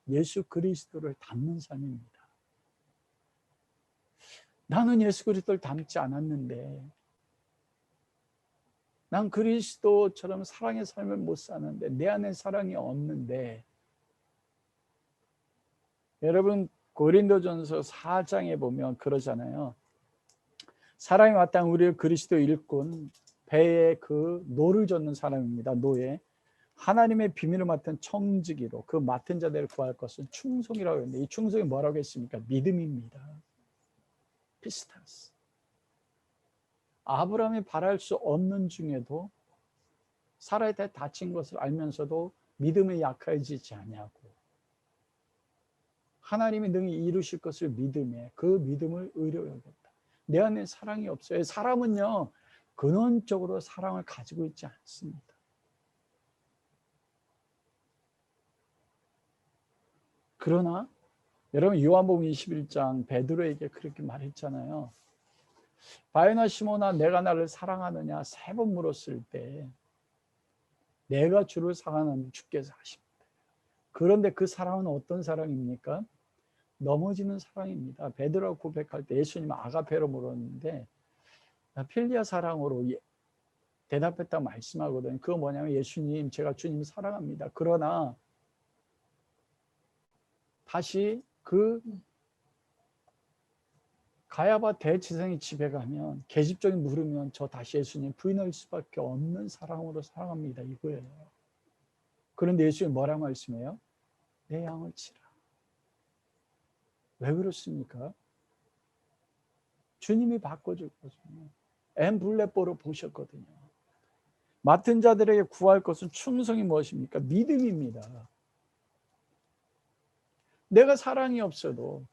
예수 그리스도를 닮는 삶입니다. 나는 예수 그리스도를 닮지 않았는데, 난 그리스도처럼 사랑의 삶을 못 사는데, 내 안에 사랑이 없는데, 여러분 고린도전서 4장에 보면 그러잖아요. 사람이 마땅한 우리를 그리스도 일꾼 배에 그 노를 젓는 사람입니다. 노예. 하나님의 비밀을 맡은 청지기로 그 맡은 자들을 구할 것은 충성이라고 했는데, 이 충성이 뭐라고 했습니까? 믿음입니다. 피스타스. 아브라함이 바랄 수 없는 중에도 살아야 돼 다친 것을 알면서도 믿음이 약해지지 않냐고. 하나님이 능히 이루실 것을 믿음에 그 믿음을 의로 여겼다. 내 안에 사랑이 없어요. 사람은요 근원적으로 사랑을 가지고 있지 않습니다. 그러나 여러분 요한복음 21장 베드로에게 그렇게 말했잖아요. 바요나 시몬아 내가 나를 사랑하느냐 3번 물었을 때 내가 주를 사랑하는 주께서 하십니다. 그런데 그 사랑은 어떤 사랑입니까? 넘어지는 사랑입니다. 베드로가 고백할 때 예수님 아가페로 물었는데 필리아 사랑으로 대답했다 말씀하거든요. 그거 뭐냐면 예수님 제가 주님 사랑합니다. 그러나 다시 그 가야바 대지성이 집에 가면 계집종이 물으면 저 다시 예수님 부인할 수밖에 없는 사랑으로 사랑합니다. 이거예요. 그런데 예수님 뭐라 말씀해요? 내 양을 치라. 왜 그렇습니까? 주님이 바꿔줬거든요. 엠블레뽀로 보셨거든요. 맡은 자들에게 구할 것은 충성이 무엇입니까? 믿음입니다. 내가 사랑이 없어도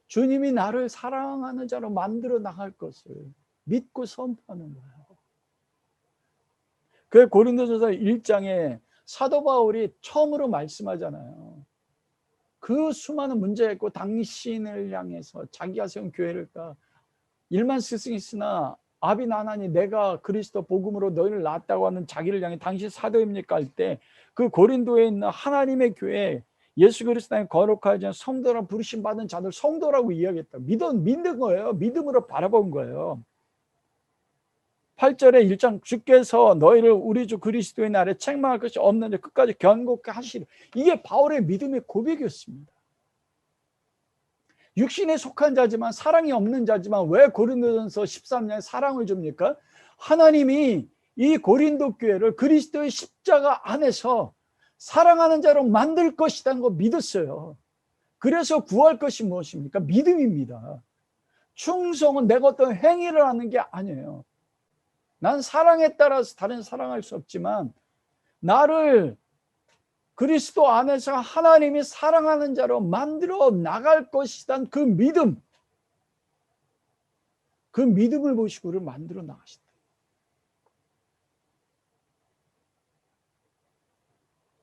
주님이 나를 사랑하는 자로 만들어 나갈 것을 믿고 선포하는 거예요. 그 고린도전서 1장에 사도 바울이 처음으로 말씀하잖아요. 그 수많은 문제가 있고 당신을 향해서 자기가 세운 교회를까 일만 스승이 있으나 아비 나나니 내가 그리스도 복음으로 너희를 낳았다고 하는 자기를 향해 당신 사도입니까 할 때 그 고린도에 있는 하나님의 교회 예수 그리스도의 거룩하지 않은 성도라 부르심 받은 자들 성도라고 이야기했다. 믿는 거예요. 믿음으로 바라본 거예요. 8절에 1장 주께서 너희를 우리 주 그리스도의 날에 책망할 것이 없는데 끝까지 견고케 하시리. 이게 바울의 믿음의 고백이었습니다. 육신에 속한 자지만 사랑이 없는 자지만 왜 고린도전서 13장에 사랑을 줍니까? 하나님이 이 고린도 교회를 그리스도의 십자가 안에서 사랑하는 자로 만들 것이라는 거 믿었어요. 그래서 구할 것이 무엇입니까? 믿음입니다. 충성은 내가 어떤 행위를 하는 게 아니에요. 난 사랑에 따라서 다른 사랑할 수 없지만 나를 그리스도 안에서 하나님이 사랑하는 자로 만들어 나갈 것이란 그 믿음, 그 믿음을 보시고 우리를 만들어 나가신다.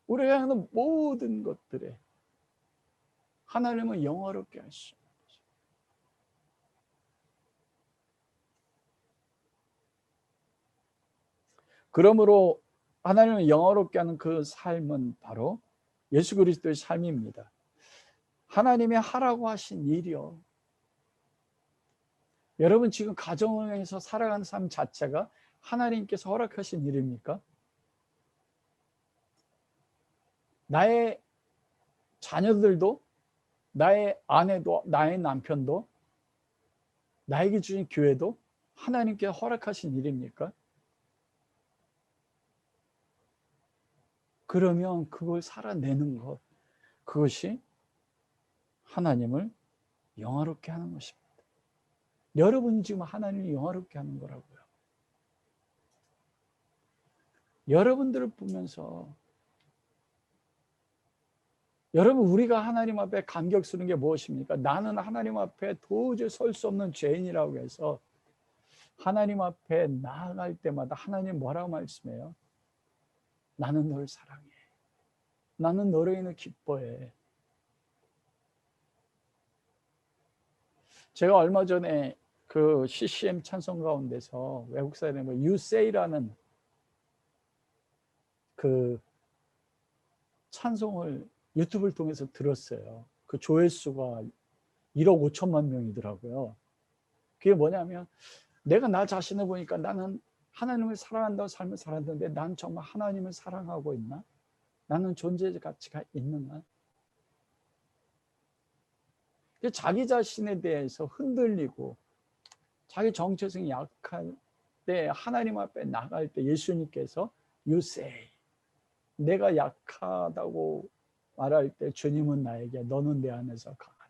우리가 하는 모든 것들에 하나님을 영화롭게 하시죠. 그러므로 하나님을 영화롭게 하는 그 삶은 바로 예수 그리스도의 삶입니다. 하나님이 하라고 하신 일이요. 여러분 지금 가정에서 살아가는 삶 자체가 하나님께서 허락하신 일입니까? 나의 자녀들도 나의 아내도 나의 남편도 나에게 주신 교회도 하나님께 허락하신 일입니까? 그러면 그걸 살아내는 것, 그것이 하나님을 영화롭게 하는 것입니다. 여러분이 지금 하나님을 영화롭게 하는 거라고요. 여러분들을 보면서 여러분 우리가 하나님 앞에 감격스러운 게 무엇입니까? 나는 하나님 앞에 도저히 설 수 없는 죄인이라고 해서 하나님 앞에 나아갈 때마다 하나님 뭐라고 말씀해요? 나는 널 사랑해. 나는 너로 인해 기뻐해. 제가 얼마 전에 그 CCM 찬송 가운데서 외국 사람이 You Say라는 그 찬송을 유튜브를 통해서 들었어요. 그 조회수가 1억 5천만 명이더라고요. 그게 뭐냐면 내가 나 자신을 보니까 나는 하나님을 사랑한다고 삶을 살았는데 난 정말 하나님을 사랑하고 있나? 나는 존재의 가치가 있는가? 자기 자신에 대해서 흔들리고 자기 정체성이 약할 때 하나님 앞에 나갈 때 예수님께서 You say 내가 약하다고 말할 때 주님은 나에게 너는 내 안에서 강하다.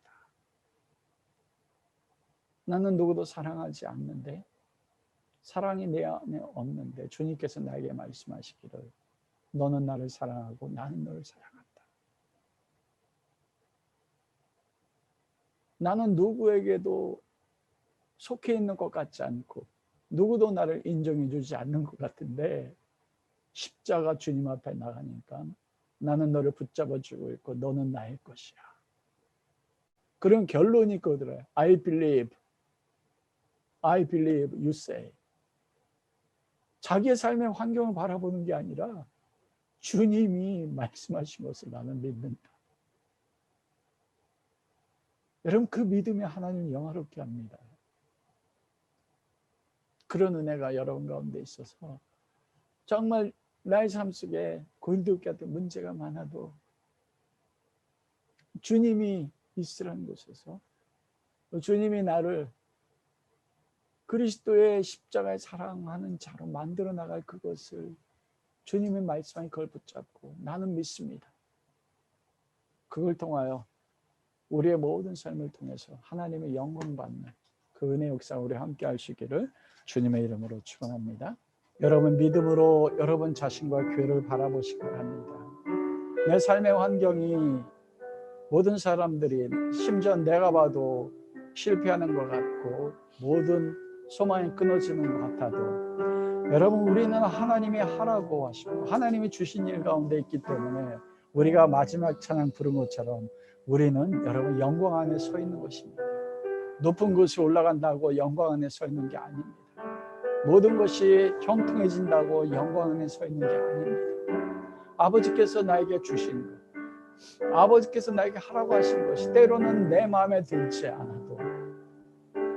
나는 누구도 사랑하지 않는데 사랑이 내 안에 없는데 주님께서 나에게 말씀하시기를 너는 나를 사랑하고 나는 너를 사랑한다. 나는 누구에게도 속해 있는 것 같지 않고 누구도 나를 인정해 주지 않는 것 같은데 십자가 주님 앞에 나가니까 나는 너를 붙잡아 주고 있고 너는 나의 것이야. 그런 결론이 있거든요. I believe you say. 자기의 삶의 환경을 바라보는 게 아니라 주님이 말씀하신 것을 나는 믿는다. 여러분 그 믿음이 하나님을 영화롭게 합니다. 그런 은혜가 여러분 가운데 있어서 정말 나의 삶 속에 고린도 같은 문제가 많아도 주님이 있으라는 곳에서 주님이 나를 그리스도의 십자가에 사랑하는 자로 만들어 나갈 그것을 주님의 말씀에 그걸 붙잡고 나는 믿습니다. 그걸 통하여 우리의 모든 삶을 통해서 하나님의 영광 받는 그 은혜 역사 우리 함께 할 수 있기를 주님의 이름으로 축원합니다. 여러분 믿음으로 여러분 자신과 교회를 바라보시기 바랍니다. 내 삶의 환경이 모든 사람들이 심지어 내가 봐도 실패하는 것 같고 모든 소망이 끊어지는 것 같아도 여러분 우리는 하나님이 하라고 하시고 하나님이 주신 일 가운데 있기 때문에 우리가 마지막 찬양 부른 것처럼 우리는 여러분 영광 안에 서 있는 것입니다. 높은 곳에 올라간다고 영광 안에 서 있는 게 아닙니다. 모든 것이 형통해진다고 영광 안에 서 있는 게 아닙니다. 아버지께서 나에게 주신 것, 아버지께서 나에게 하라고 하신 것이 때로는 내 마음에 들지 않아도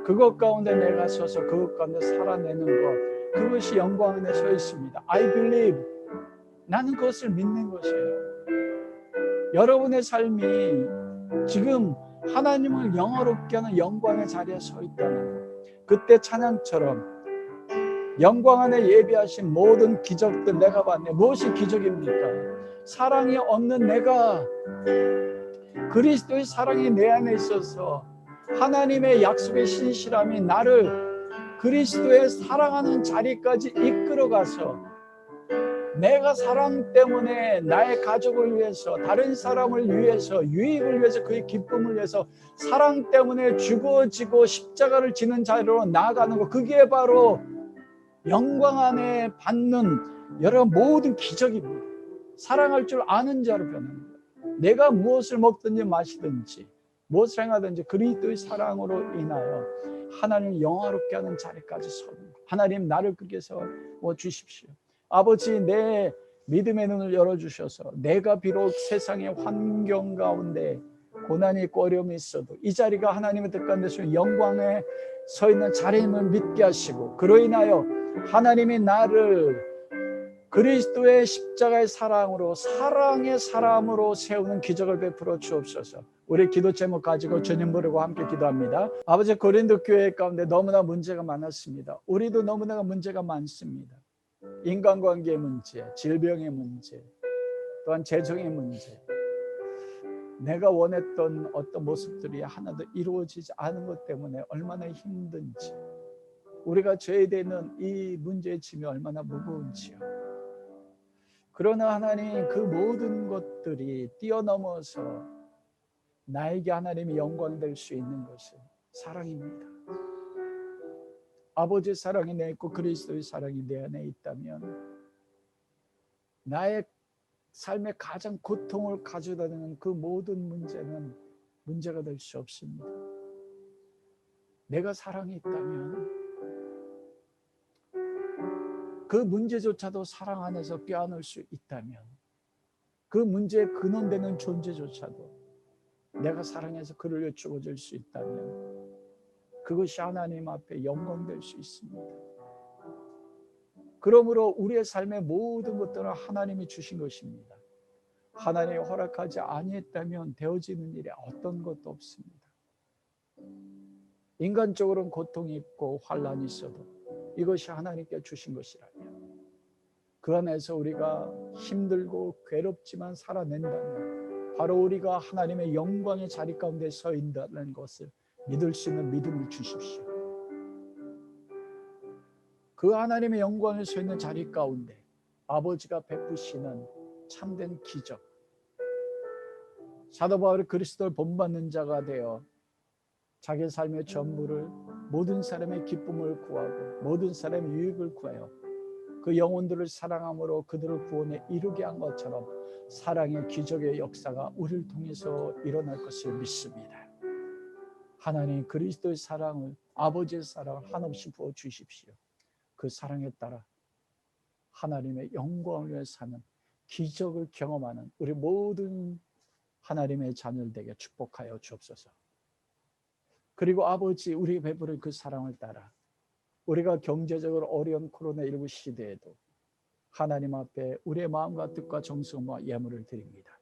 그것 가운데 내가 서서 그것 가운데 살아내는 것, 그것이 영광 안에 서 있습니다. I believe. 나는 그것을 믿는 것이에요. 여러분의 삶이 지금 하나님을 영화롭게 하는 영광의 자리에 서 있다는 것, 그때 찬양처럼 영광 안에 예비하신 모든 기적들 내가 봤네. 무엇이 기적입니까? 사랑이 없는 내가 그리스도의 사랑이 내 안에 있어서 하나님의 약속의 신실함이 나를 그리스도의 사랑하는 자리까지 이끌어가서 내가 사랑 때문에 나의 가족을 위해서 다른 사람을 위해서 유익을 위해서 그의 기쁨을 위해서 사랑 때문에 죽어지고 십자가를 지는 자리로 나아가는 것, 그게 바로 영광 안에 받는 여러 모든 기적입니다. 사랑할 줄 아는 자로 변하는 거예요. 내가 무엇을 먹든지 마시든지 무엇을 행하든지 그리스도의 사랑으로 인하여 하나님을 영화롭게 하는 자리까지 서는 거예요. 하나님 나를 그렇게 세워 주십시오. 아버지 내 믿음의 눈을 열어주셔서 내가 비록 세상의 환경 가운데 고난이 있고 어려움이 있어도 이 자리가 하나님의 뜻 가운데서 영광에 서 있는 자리임을 믿게 하시고 그로 인하여 하나님이 나를 그리스도의 십자가의 사랑으로 사랑의 사람으로 세우는 기적을 베풀어 주옵소서. 우리 기도 제목 가지고 주님 부르고 함께 기도합니다. 아버지 고린도 교회 가운데 너무나 문제가 많았습니다. 우리도 너무나 문제가 많습니다. 인간관계의 문제, 질병의 문제, 또한 재정의 문제, 내가 원했던 어떤 모습들이 하나도 이루어지지 않은 것 때문에 얼마나 힘든지, 우리가 져야 되는 이 문제의 짐이 얼마나 무거운지요. 그러나 하나님 그 모든 것들이 뛰어넘어서 나에게 하나님이 영광이 될 수 있는 것은 사랑입니다. 아버지의 사랑이 내 있고 그리스도의 사랑이 내 안에 있다면 나의 삶의 가장 고통을 가져다 주는 그 모든 문제는 문제가 될 수 없습니다. 내가 사랑이 있다면 그 문제조차도 사랑 안에서 껴안을 수 있다면, 그 문제의 근원되는 존재조차도 내가 사랑해서 그를 위해 죽어줄 수 있다면 그것이 하나님 앞에 영광될 수 있습니다. 그러므로 우리의 삶의 모든 것들은 하나님이 주신 것입니다. 하나님이 허락하지 아니했다면 되어지는 일이 어떤 것도 없습니다. 인간적으로는 고통이 있고 환난이 있어도 이것이 하나님께 주신 것이라면, 그 안에서 우리가 힘들고 괴롭지만 살아낸다면 바로 우리가 하나님의 영광의 자리 가운데 서 있다는 것을 믿을 수 있는 믿음을 주십시오. 그 하나님의 영광에 서 있는 자리 가운데 아버지가 베푸시는 참된 기적, 사도 바울이 그리스도를 본받는 자가 되어 자기 삶의 전부를 모든 사람의 기쁨을 구하고 모든 사람의 유익을 구하여 그 영혼들을 사랑함으로 그들을 구원에 이르게 한 것처럼 사랑의 기적의 역사가 우리를 통해서 일어날 것을 믿습니다. 하나님 그리스도의 사랑을, 아버지의 사랑을 한없이 부어 주십시오. 그 사랑에 따라 하나님의 영광을 위해 사는, 기적을 경험하는 우리 모든 하나님의 자녀들에게 축복하여 주옵소서. 그리고 아버지, 우리 베푸는 그 사랑을 따라 우리가 경제적으로 어려운 코로나19 시대에도 하나님 앞에 우리의 마음과 뜻과 정성과 예물을 드립니다.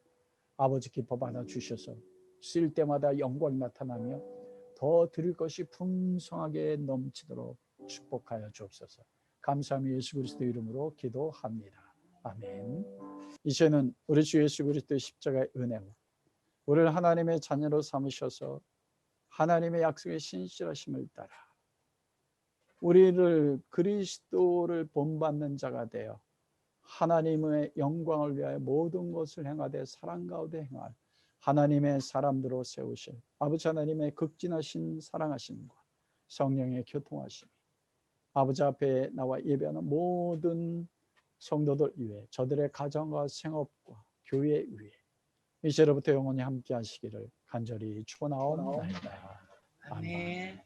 아버지 기뻐 받아 주셔서 쓸 때마다 영광이 나타나며 더 드릴 것이 풍성하게 넘치도록 축복하여 주옵소서. 감사하며 예수 그리스도 이름으로 기도합니다. 아멘. 이제는 우리 주 예수 그리스도의 십자가의 은혜와 우리를 하나님의 자녀로 삼으셔서 하나님의 약속의 신실하심을 따라 우리를 그리스도를 본받는 자가 되어 하나님의 영광을 위하여 모든 것을 행하되 사랑 가운데 행할 하나님의 사람들로 세우실 아버지 하나님의 극진하신 사랑하심과 성령의 교통하심이 아버지 앞에 나와 예배하는 모든 성도들 위해, 저들의 가정과 생업과 교회 위에 이제로부터 영원히 함께 하시기를 간절히 축원하옵나이다. 아멘.